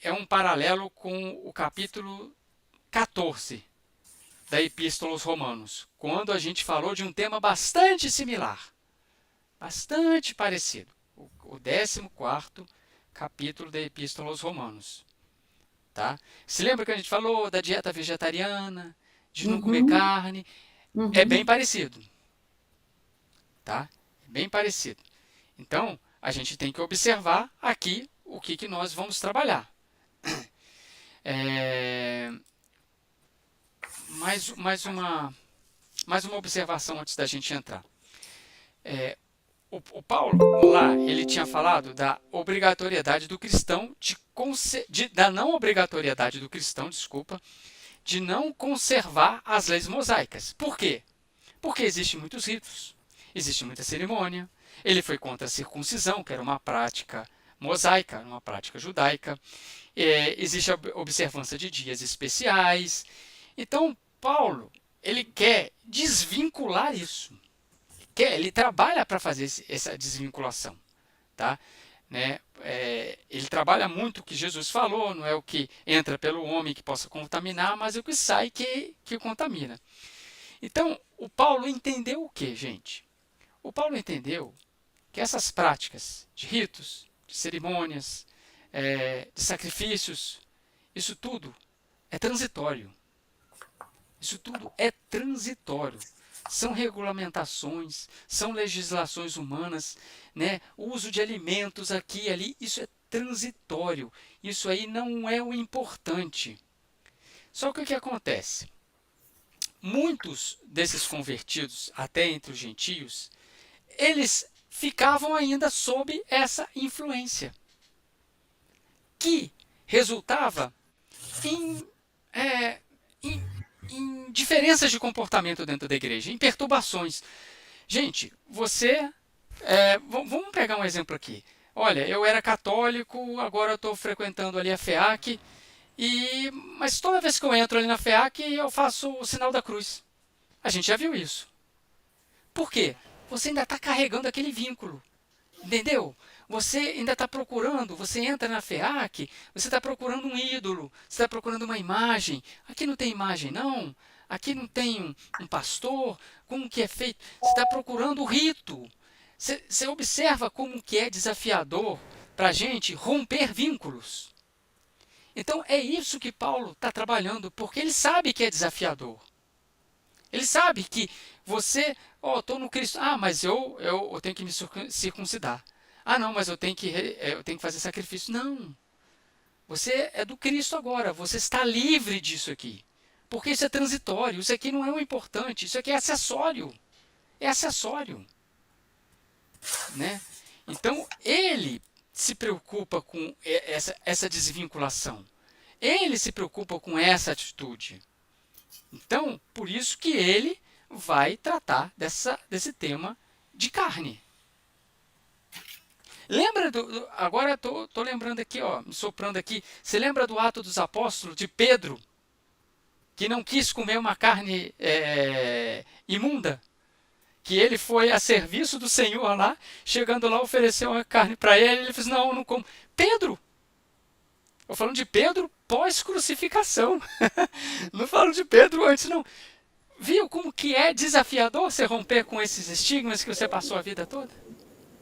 é um paralelo com o capítulo 14 da Epístola aos Romanos, quando a gente falou de um tema bastante similar, bastante parecido, o 14º capítulo da Epístola aos Romanos. Tá? Se lembra que a gente falou da dieta vegetariana, de não comer carne? É bem parecido. Tá? É bem parecido. Então, a gente tem que observar aqui o que nós vamos trabalhar. Mais uma observação antes da gente entrar. O Paulo, lá, ele tinha falado da obrigatoriedade do cristão, da não obrigatoriedade do cristão, de não conservar as leis mosaicas. Por quê? Porque existem muitos ritos, existe muita cerimônia. Ele foi contra a circuncisão, que era uma prática mosaica, uma prática judaica. Existe a observância de dias especiais. Então, Paulo, ele quer desvincular isso. Ele trabalha para fazer essa desvinculação. Tá? Né? Ele trabalha muito o que Jesus falou, não é o que entra pelo homem que possa contaminar, mas é o que sai que contamina. Então, o Paulo entendeu o que, gente? O Paulo entendeu que essas práticas de ritos, de cerimônias, de sacrifícios, isso tudo é transitório. Isso tudo é transitório. São regulamentações, são legislações humanas, né? O uso de alimentos aqui e ali, isso é transitório. Isso aí não é o importante. Só que o que acontece? Muitos desses convertidos, até entre os gentios, eles ficavam ainda sob essa influência, que resultava em, em diferenças de comportamento dentro da igreja, em perturbações. Gente, vamos pegar um exemplo aqui. Olha, eu era católico, agora eu estou frequentando ali a FEAC, mas toda vez que eu entro ali na FEAC, eu faço o sinal da cruz. A gente já viu isso. Por quê? Você ainda está carregando aquele vínculo. Entendeu? Você ainda está procurando, você entra na FEAC, você está procurando um ídolo, você está procurando uma imagem. Aqui não tem imagem, não. Aqui não tem um pastor. Como que é feito? Você está procurando o rito. Você observa como que é desafiador para a gente romper vínculos. Então é isso que Paulo está trabalhando, porque ele sabe que é desafiador. Ele sabe que você, estou no Cristo, mas eu tenho que me circuncidar. Não, mas eu tenho que fazer sacrifício. Não. Você é do Cristo agora, você está livre disso aqui. Porque isso é transitório, isso aqui não é o importante, isso aqui é acessório. É acessório. Né? Então, ele se preocupa com essa desvinculação. Ele se preocupa com essa atitude. Então, por isso que ele vai tratar desse tema de carne. Lembra agora estou lembrando aqui, me soprando aqui. Você lembra do Ato dos Apóstolos de Pedro, que não quis comer uma carne imunda? Que ele foi a serviço do Senhor lá, chegando lá, ofereceu uma carne para ele, ele disse, não como. Pedro! Eu falo de Pedro pós-crucificação. Não falo de Pedro antes, não. Viu como que é desafiador você romper com esses estigmas que você passou a vida toda?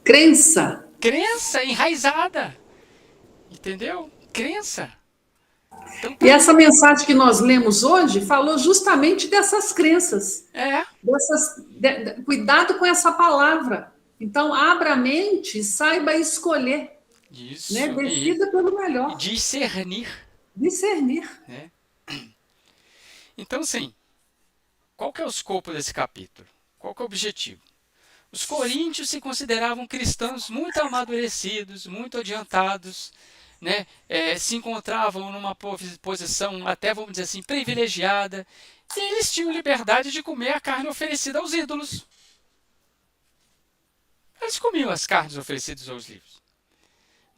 Crença. Crença enraizada. Entendeu? Crença. Então, E essa mensagem que nós lemos hoje falou justamente dessas crenças. Cuidado com essa palavra. Então, abra a mente e saiba escolher. Isso. Né? Decida pelo melhor. Discernir. Né? Então, sim. Qual que é o escopo desse capítulo? Qual que é o objetivo? Os coríntios se consideravam cristãos muito amadurecidos, muito adiantados, né? Se encontravam numa posição até, vamos dizer assim, privilegiada, e eles tinham liberdade de comer a carne oferecida aos ídolos. Eles comiam as carnes oferecidas aos ídolos.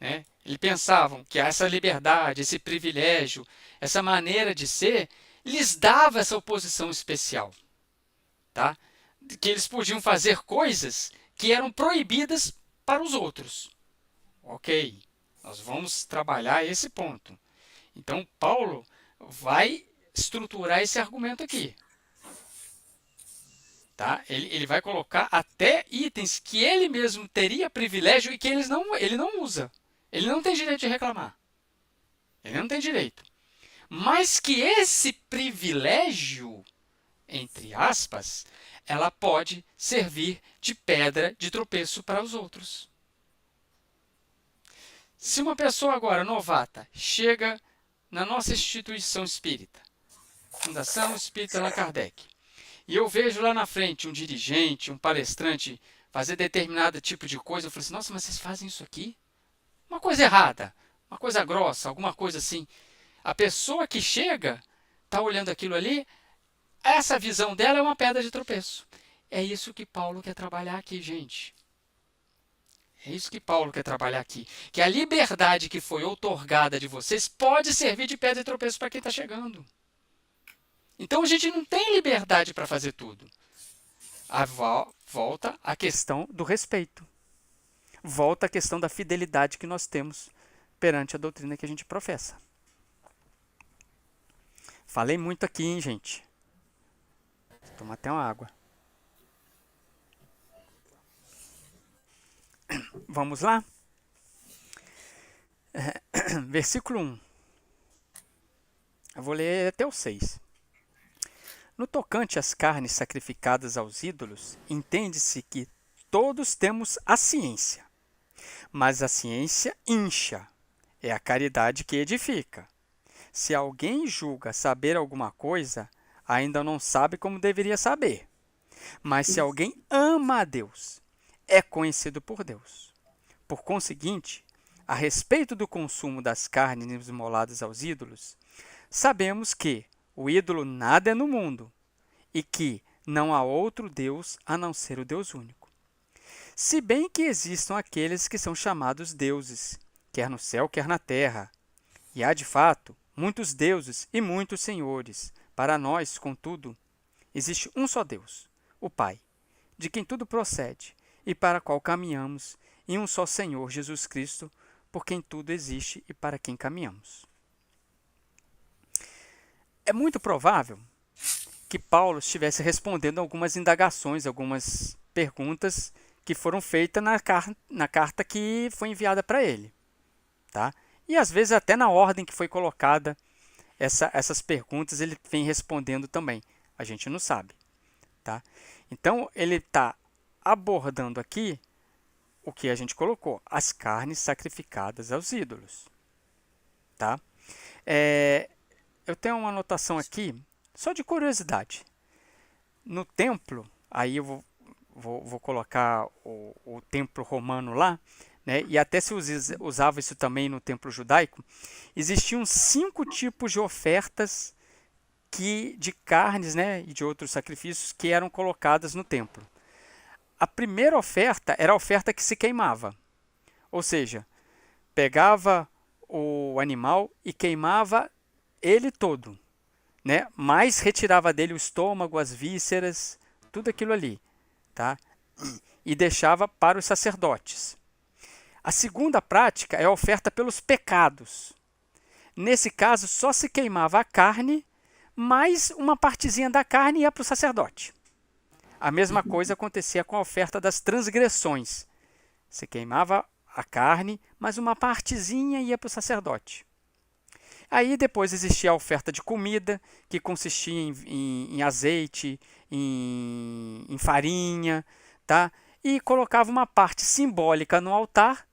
Né? Eles pensavam que essa liberdade, esse privilégio, essa maneira de ser, lhes dava essa oposição especial. Tá? Que eles podiam fazer coisas que eram proibidas para os outros. Ok, nós vamos trabalhar esse ponto. Então, Paulo vai estruturar esse argumento aqui. Tá? Ele vai colocar até itens que ele mesmo teria privilégio e que ele não usa. Ele não tem direito de reclamar. Ele não tem direito. Mas que esse privilégio, entre aspas, ela pode servir de pedra de tropeço para os outros. Se uma pessoa agora novata chega na nossa instituição espírita, Fundação Espírita Allan Kardec, e eu vejo lá na frente um dirigente, um palestrante fazer determinado tipo de coisa, eu falo assim, nossa, mas vocês fazem isso aqui? Uma coisa errada, uma coisa grossa, alguma coisa assim. A pessoa que chega, está olhando aquilo ali, essa visão dela é uma pedra de tropeço. É isso que Paulo quer trabalhar aqui, gente. É isso que Paulo quer trabalhar aqui. Que a liberdade que foi outorgada de vocês pode servir de pedra de tropeço para quem está chegando. Então a gente não tem liberdade para fazer tudo. Volta a questão do respeito. Volta a questão da fidelidade que nós temos perante a doutrina que a gente professa. Falei muito aqui, hein, gente? Vou tomar até uma água. Vamos lá? Versículo 1. Eu vou ler até o 6. No tocante às carnes sacrificadas aos ídolos, entende-se que todos temos a ciência, mas a ciência incha, é a caridade que edifica. Se alguém julga saber alguma coisa, ainda não sabe como deveria saber. Mas se alguém ama a Deus, é conhecido por Deus. Por conseguinte, a respeito do consumo das carnes imoladas aos ídolos, sabemos que o ídolo nada é no mundo e que não há outro Deus a não ser o Deus único. Se bem que existam aqueles que são chamados deuses, quer no céu, quer na terra. E há, de fato, muitos deuses e muitos senhores. Para nós, contudo, existe um só Deus, o Pai, de quem tudo procede e para qual caminhamos, e um só Senhor, Jesus Cristo, por quem tudo existe e para quem caminhamos. É muito provável que Paulo estivesse respondendo algumas indagações, algumas perguntas que foram feitas na carta que foi enviada para ele. Tá? E às vezes até na ordem que foi colocada essas perguntas ele vem respondendo também. A gente não sabe. Tá? Então ele está abordando aqui o que a gente colocou, as carnes sacrificadas aos ídolos. Tá? Eu tenho uma anotação aqui, só de curiosidade. No templo, aí eu vou colocar o templo romano lá, né? E até se usava isso também no templo judaico, existiam 5 tipos de ofertas de carnes, né, e de outros sacrifícios que eram colocadas no templo. A primeira oferta era a oferta que se queimava, ou seja, pegava o animal e queimava ele todo, né? Mas retirava dele o estômago, as vísceras, tudo aquilo ali, tá? E deixava para os sacerdotes. A segunda prática é a oferta pelos pecados. Nesse caso, só se queimava a carne, mas uma partezinha da carne ia para o sacerdote. A mesma coisa acontecia com a oferta das transgressões. Se queimava a carne, mas uma partezinha ia para o sacerdote. Aí depois existia a oferta de comida, que consistia em azeite, em farinha, tá? E colocava uma parte simbólica no altar,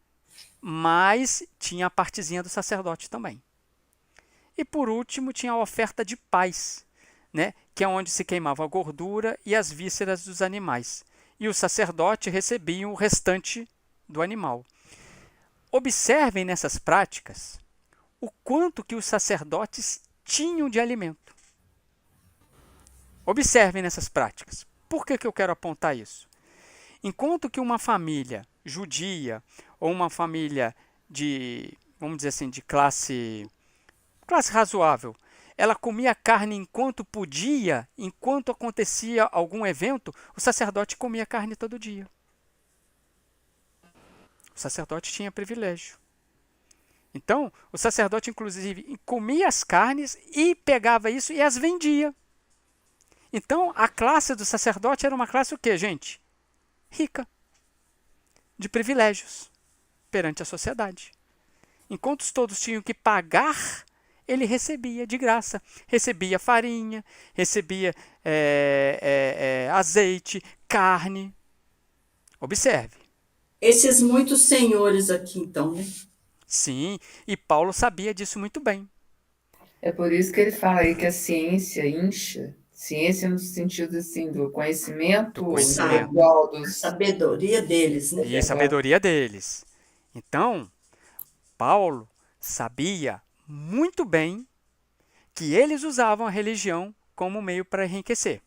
mas tinha a partezinha do sacerdote também. E por último tinha a oferta de paz, né? Que é onde se queimava a gordura e as vísceras dos animais. E o sacerdote recebia o restante do animal. Observem nessas práticas o quanto que os sacerdotes tinham de alimento. Observem nessas práticas. Por que eu quero apontar isso? Enquanto que uma família judia ou uma família de, vamos dizer assim, de classe razoável, ela comia carne enquanto podia, enquanto acontecia algum evento, o sacerdote comia carne todo dia. O sacerdote tinha privilégio. Então, o sacerdote, inclusive, comia as carnes e pegava isso e as vendia. Então, a classe do sacerdote era uma classe o quê, gente? Rica. De privilégios perante a sociedade. Enquanto todos tinham que pagar, ele recebia de graça. Recebia farinha, recebia azeite, carne. Observe. Esses muitos senhores aqui, então, né? Sim, e Paulo sabia disso muito bem. É por isso que ele fala aí que a ciência incha, ciência no sentido assim, do conhecimento intelectual dos... Sabedoria deles, né? E a sabedoria deles. Então, Paulo sabia muito bem que eles usavam a religião como meio para enriquecer.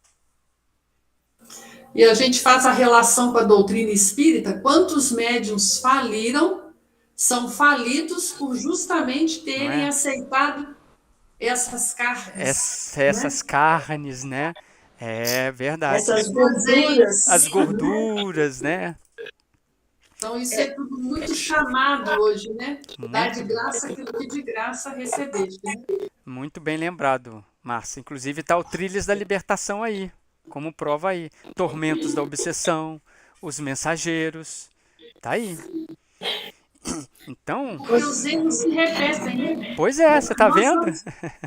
E a gente faz a relação com a doutrina espírita. Quantos médiuns faliram, são falidos por justamente terem aceitado essas carnes. Essas carnes, né? É verdade. Essas gorduras. As gorduras, né? Então, isso é tudo muito chamado hoje, né? Dar de graça aquilo que de graça recebeste. Né? Muito bem lembrado, Márcia. Inclusive está o Trilhas da Libertação aí, como prova aí. Tormentos da Obsessão, Os Mensageiros. Tá aí. Então... E os erros se repetem, né? Pois é, você está vendo?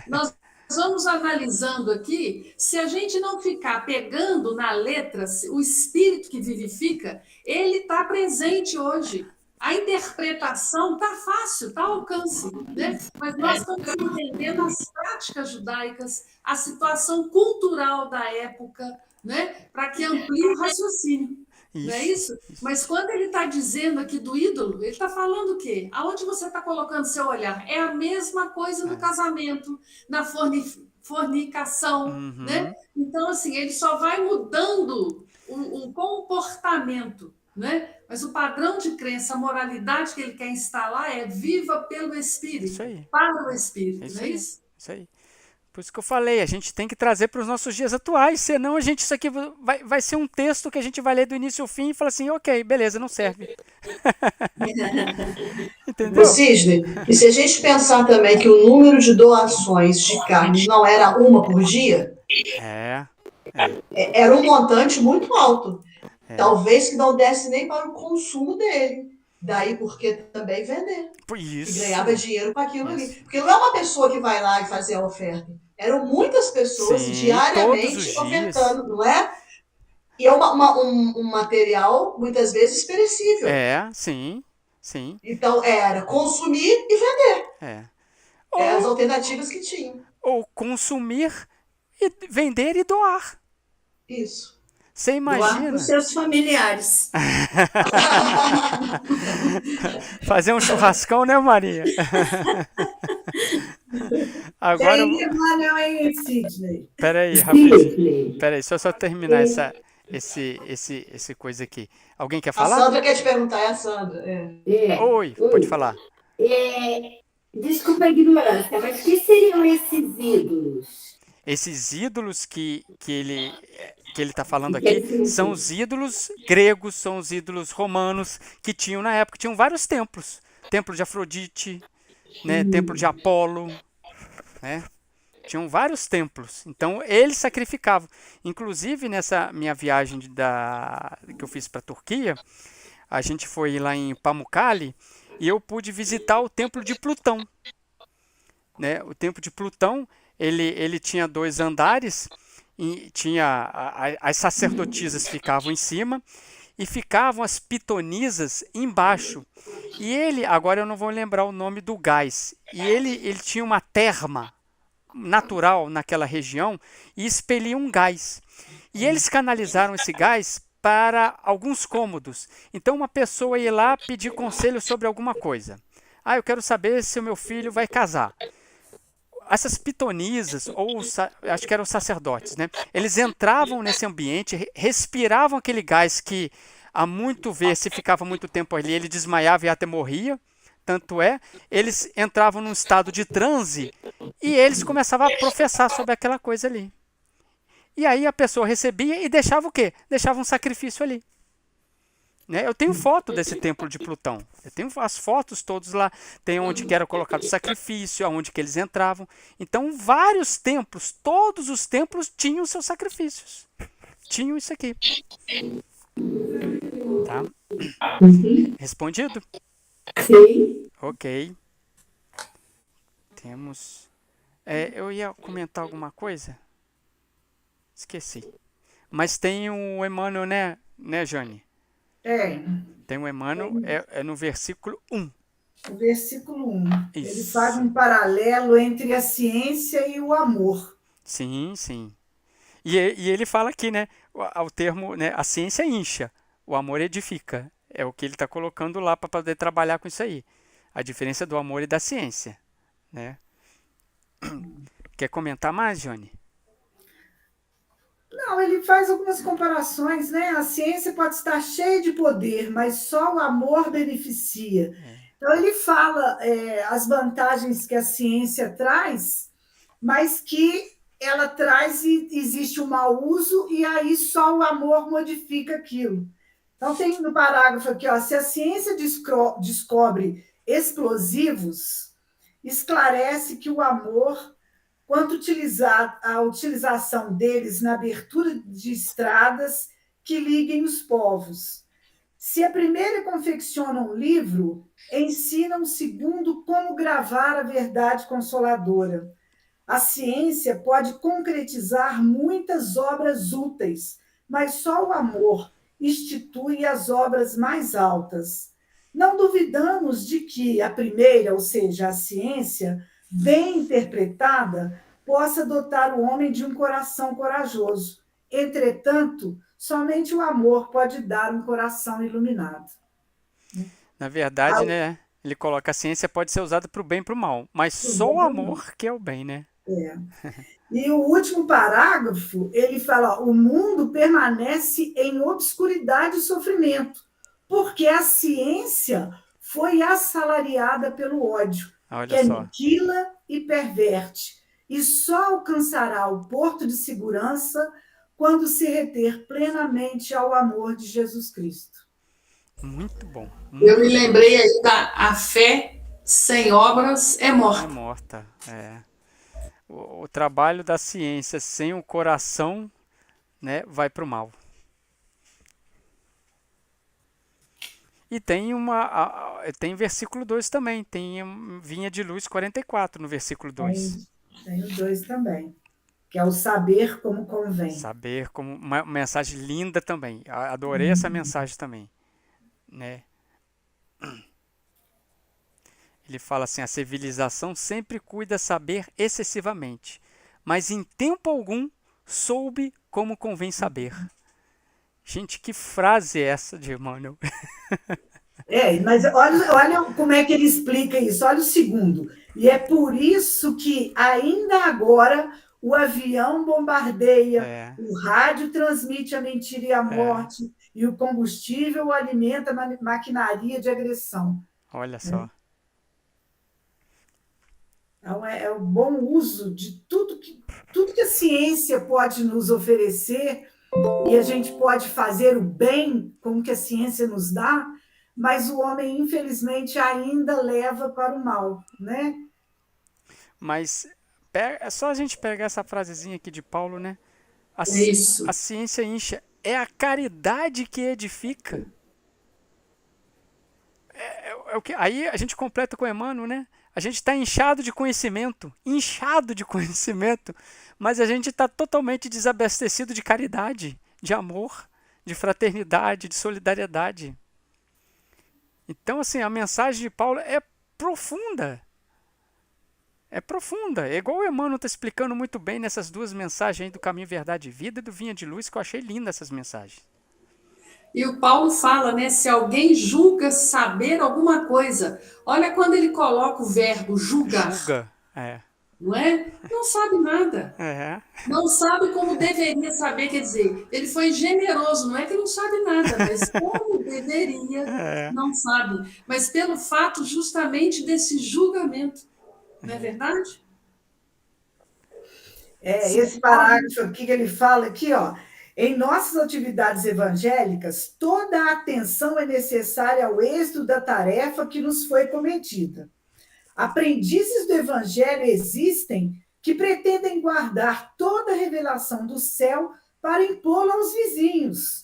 Nós vamos analisando aqui, se a gente não ficar pegando na letra, o espírito que vivifica, ele está presente hoje. A interpretação está fácil, está ao alcance, né? Mas nós estamos entendendo as práticas judaicas, a situação cultural da época, né? Para que amplie o raciocínio. Não é Isso. isso? Mas quando ele está dizendo aqui do ídolo, ele está falando o quê? Aonde você está colocando seu olhar? É a mesma coisa no casamento, na fornicação, né? Então, assim, ele só vai mudando o comportamento, né? Mas o padrão de crença, a moralidade que ele quer instalar é viva pelo Isso Espírito, aí. para o Espírito, Isso não é aí. isso? Isso aí. Por isso que eu falei, a gente tem que trazer para os nossos dias atuais, senão isso aqui vai ser um texto que a gente vai ler do início ao fim e falar assim, ok, beleza, não serve. Ô, Entendeu? Sidney, e se a gente pensar também que o número de doações de carnes não era uma por dia, É, era um montante muito alto. é. Talvez que não desse nem para o consumo dele. Daí porque também vender. E Isso. ganhava dinheiro com aquilo ali. Isso. Porque não é uma pessoa que vai lá e fazer a oferta. Eram muitas pessoas Sim, todos os diariamente dias. ofertando, não é? E é um material, muitas vezes, perecível. É, sim, sim, Então, era consumir e vender. é. Eram as Ou, alternativas que tinham. ou consumir e vender e doar. Isso. Você Doar para imagina os seus familiares. fazer um churrascão, né, Maria? Agora, Tem Emmanuel aí, Sidney. peraí, rapidinho. Peraí, só terminar esse coisa aqui. Alguém quer A falar? Sandra quer te perguntar, é a Sandra. Oi, pode falar. Desculpa a ignorância, mas o que seriam esses ídolos? Esses ídolos que ele está falando aqui são os ídolos gregos, são os ídolos romanos que tinham na época. Tinham vários templos. Templo de Afrodite, né, templo de Apolo, né? Tinham vários templos. Então, eles sacrificavam. Inclusive, nessa minha viagem que eu fiz para a Turquia, a gente foi lá em Pamukkale e eu pude visitar o templo de Plutão. Né? O templo de Plutão, ele tinha 2 andares, e as sacerdotisas ficavam em cima e ficavam as pitonisas embaixo. E ele, agora eu não vou lembrar o nome do gás, e ele tinha uma terma natural naquela região e expelia um gás. E eles canalizaram esse gás para alguns cômodos. Então uma pessoa ia lá pedir conselho sobre alguma coisa. Ah, eu quero saber se o meu filho vai casar. Essas pitonisas, ou acho que eram sacerdotes, né? Eles entravam nesse ambiente, respiravam aquele gás que, a muito ver, se ficava muito tempo ali, ele desmaiava e até morria. Tanto é, eles entravam num estado de transe e eles começavam a professar sobre aquela coisa ali. E aí a pessoa recebia e deixava o quê? Deixava um sacrifício ali. Né? Eu tenho foto desse templo de Plutão. Eu tenho as fotos todas lá. Tem onde que era colocado o sacrifício, aonde que eles entravam. Então, vários templos, todos os templos tinham seus sacrifícios. Tinham isso aqui. Tá? Respondido? Sim. Ok. Temos... eu ia comentar alguma coisa? Esqueci. Mas tem o Emmanuel, né, Jane? Tem o Emmanuel, é no versículo 1. O versículo 1. Ele Isso. faz um paralelo entre a ciência e o amor. Sim, sim. E ele fala aqui, né? O termo, né? A ciência incha, o amor edifica. É o que ele está colocando lá para poder trabalhar com isso aí. A diferença do amor e da ciência, né? Quer comentar mais, Johnny? Não, ele faz algumas comparações, né? A ciência pode estar cheia de poder, mas só o amor beneficia. Então, ele fala as vantagens que a ciência traz, mas que ela traz e existe um mau uso, e aí só o amor modifica aquilo. Então, tem no parágrafo aqui, ó, se a ciência descobre explosivos, esclarece que o amor, quanto utilizar a utilização deles na abertura de estradas que liguem os povos. Se a primeira confecciona um livro, ensina um segundo como gravar a verdade consoladora. A ciência pode concretizar muitas obras úteis, mas só o amor institui as obras mais altas. Não duvidamos de que a primeira, ou seja, a ciência, bem interpretada, possa dotar o homem de um coração corajoso. Entretanto, somente o amor pode dar um coração iluminado. Na verdade, Ao né? Ele coloca a ciência pode ser usada para o bem e para o mal, mas só o bem. amor que é o bem, né? E o último parágrafo, ele fala: o mundo permanece em obscuridade e sofrimento, porque a ciência foi assalariada pelo ódio, que Olha só. aniquila e perverte, e só alcançará o porto de segurança quando se reter plenamente ao amor de Jesus Cristo. Muito bom. Eu me Muito bom. lembrei aí da a fé sem obras é É morta. morta. É. O trabalho da ciência sem o coração, né, vai para o mal. E tem tem versículo 2 também, tem vinha de luz 44 no versículo 2. Tem o 2 também, que é o saber como convém. Saber como uma mensagem linda também. Adorei essa mensagem também, né? Ele fala assim: a civilização sempre cuida saber excessivamente, mas em tempo algum soube como convém saber. Gente, que frase é essa de Emmanuel? Mas olha como é que ele explica isso. Olha o segundo. E é por isso que, ainda agora, o avião bombardeia, É, o rádio transmite a mentira e a morte, e o combustível alimenta a maquinaria de agressão. olha só. Então, é o bom uso de tudo que a ciência pode nos oferecer, e a gente pode fazer o bem com o que a ciência nos dá, mas o homem, infelizmente, ainda leva para o mal, né? Mas é só a gente pegar essa frasezinha aqui de Paulo, né? A, É isso. a ciência incha. É a caridade que edifica. É o que, aí a gente completa com Emmanuel, né? A gente está inchado de conhecimento, mas a gente está totalmente desabastecido de caridade, de amor, de fraternidade, de solidariedade. Então, assim, a mensagem de Paulo é profunda. É profunda. É igual o Emmanuel está explicando muito bem nessas duas mensagens aí do Caminho, Verdade e Vida e do Vinha de Luz, que eu achei lindas essas mensagens. E o Paulo fala, né? Se alguém julga saber alguma coisa, olha quando ele coloca o verbo julgar, Julga. É. não é? Não sabe nada. É. Não sabe como deveria saber, quer dizer, ele foi generoso, não é que não sabe nada, mas como deveria, não sabe. Mas pelo fato justamente desse julgamento, não é verdade? Esse parágrafo aqui que ele fala aqui, ó. Em nossas atividades evangélicas, toda a atenção é necessária ao êxito da tarefa que nos foi cometida. Aprendizes do Evangelho existem que pretendem guardar toda a revelação do céu para impô-la aos vizinhos,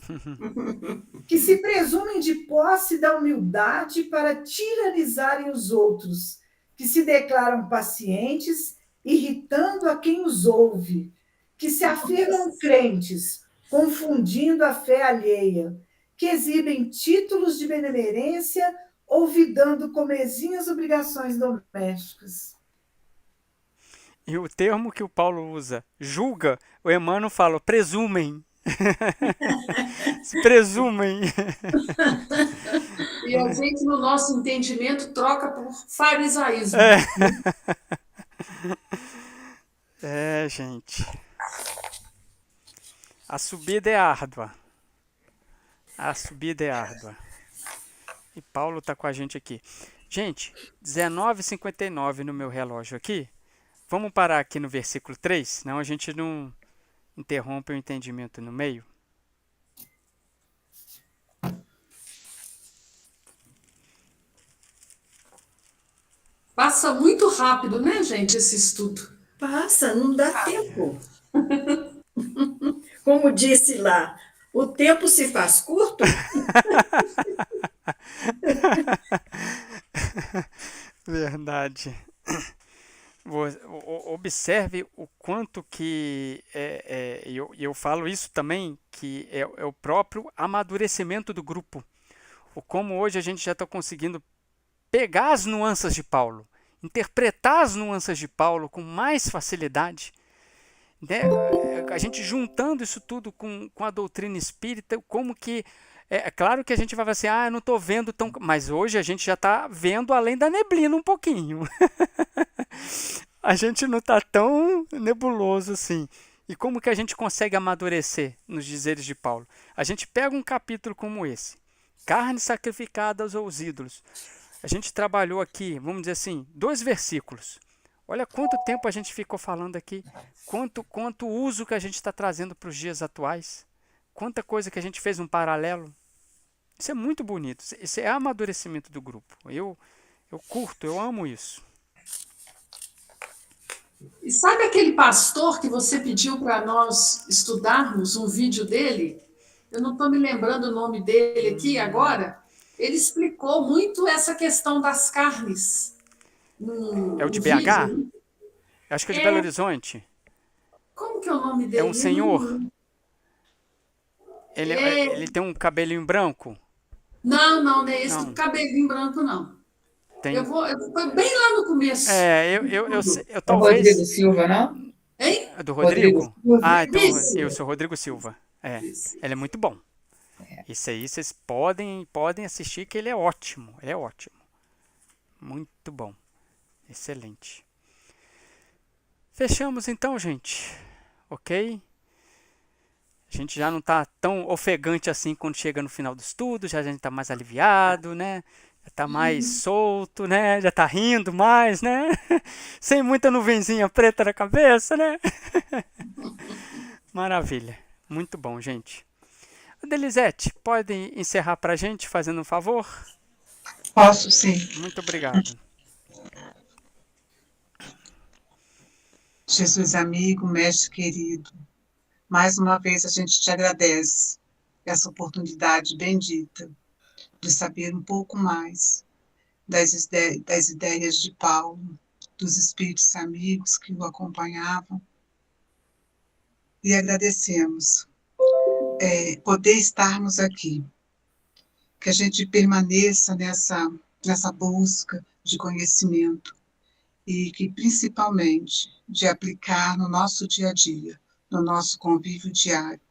que se presumem de posse da humildade para tiranizarem os outros, que se declaram pacientes, irritando a quem os ouve, que se afirmam crentes, confundindo a fé alheia, que exibem títulos de benemerência, olvidando comezinhas obrigações domésticas. E o termo que o Paulo usa, julga, o Emmanuel fala, presumem. Se presumem. E a gente, no nosso entendimento, troca por farisaísmo. Gente. A subida é árdua. E Paulo está com a gente aqui. Gente, 19h59 no meu relógio aqui. Vamos parar aqui no versículo 3, senão a gente não interrompe o entendimento no meio. Passa muito rápido, né, gente, esse estudo. Passa, não dá tempo. Como disse lá, o tempo se faz curto. Verdade. Observe o quanto que eu falo isso também, que é o próprio amadurecimento do grupo. ou como hoje a gente já está conseguindo pegar as nuances de Paulo, interpretar as nuances de Paulo com mais facilidade, né? A gente juntando isso tudo com a doutrina espírita, como que é claro que a gente vai falar assim, eu não estou vendo tão, mas hoje a gente já está vendo além da neblina um pouquinho. A gente não está tão nebuloso assim. E como que a gente consegue amadurecer nos dizeres de Paulo? A gente pega um capítulo como esse, carne sacrificada aos ídolos. A gente trabalhou aqui, vamos dizer assim, 2 versículos. Olha quanto tempo a gente ficou falando aqui, quanto uso que a gente está trazendo para os dias atuais, quanta coisa que a gente fez um paralelo. Isso é muito bonito, isso é amadurecimento do grupo. Eu curto, eu amo isso. E sabe aquele pastor que você pediu para nós estudarmos um vídeo dele? Eu não estou me lembrando o nome dele aqui agora. Ele explicou muito essa questão das carnes. É o de Um BH? vídeo. Acho que é de Belo Horizonte. Como que é o nome dele? É um senhor. Ele tem um cabelinho branco? Não não é esse Não. do cabelinho branco, não. Tem. Eu vou bem lá no começo. Eu O talvez. Rodrigo Silva, não? Hein? Do Rodrigo? Silva. Então Isso. eu sou o Rodrigo Silva. Isso. Ele é muito bom. Isso aí vocês podem assistir, que ele é ótimo. Ele é ótimo. Muito bom. Excelente. Fechamos então, gente. Ok? A gente já não está tão ofegante assim quando chega no final do estudo, já a gente está mais aliviado, né? Já está mais solto, né? Já está rindo mais, né? Sem muita nuvenzinha preta na cabeça, né? Maravilha. Muito bom, gente. Delisete, pode encerrar para a gente, fazendo um favor? Posso, sim. Muito obrigado. Jesus amigo, mestre querido, mais uma vez a gente te agradece essa oportunidade bendita de saber um pouco mais das ideias de Paulo, dos espíritos amigos que o acompanhavam. E agradecemos poder estarmos aqui, que a gente permaneça nessa busca de conhecimento e que, principalmente, de aplicar no nosso dia a dia, no nosso convívio diário,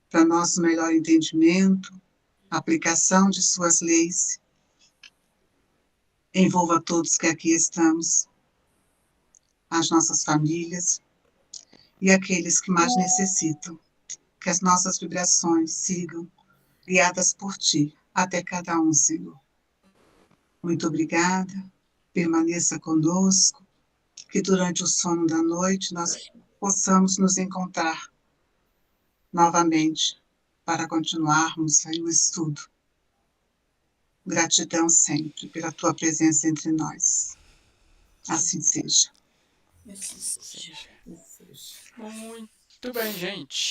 para nosso melhor entendimento, aplicação de suas leis, envolva todos que aqui estamos, as nossas famílias e aqueles que mais necessitam, que as nossas vibrações sigam guiadas por Ti, até cada um, Senhor. Muito obrigada, permaneça conosco, que durante o sono da noite nós possamos nos encontrar novamente para continuarmos aí o estudo. Gratidão sempre pela Tua presença entre nós. Assim seja. Muito bem, gente.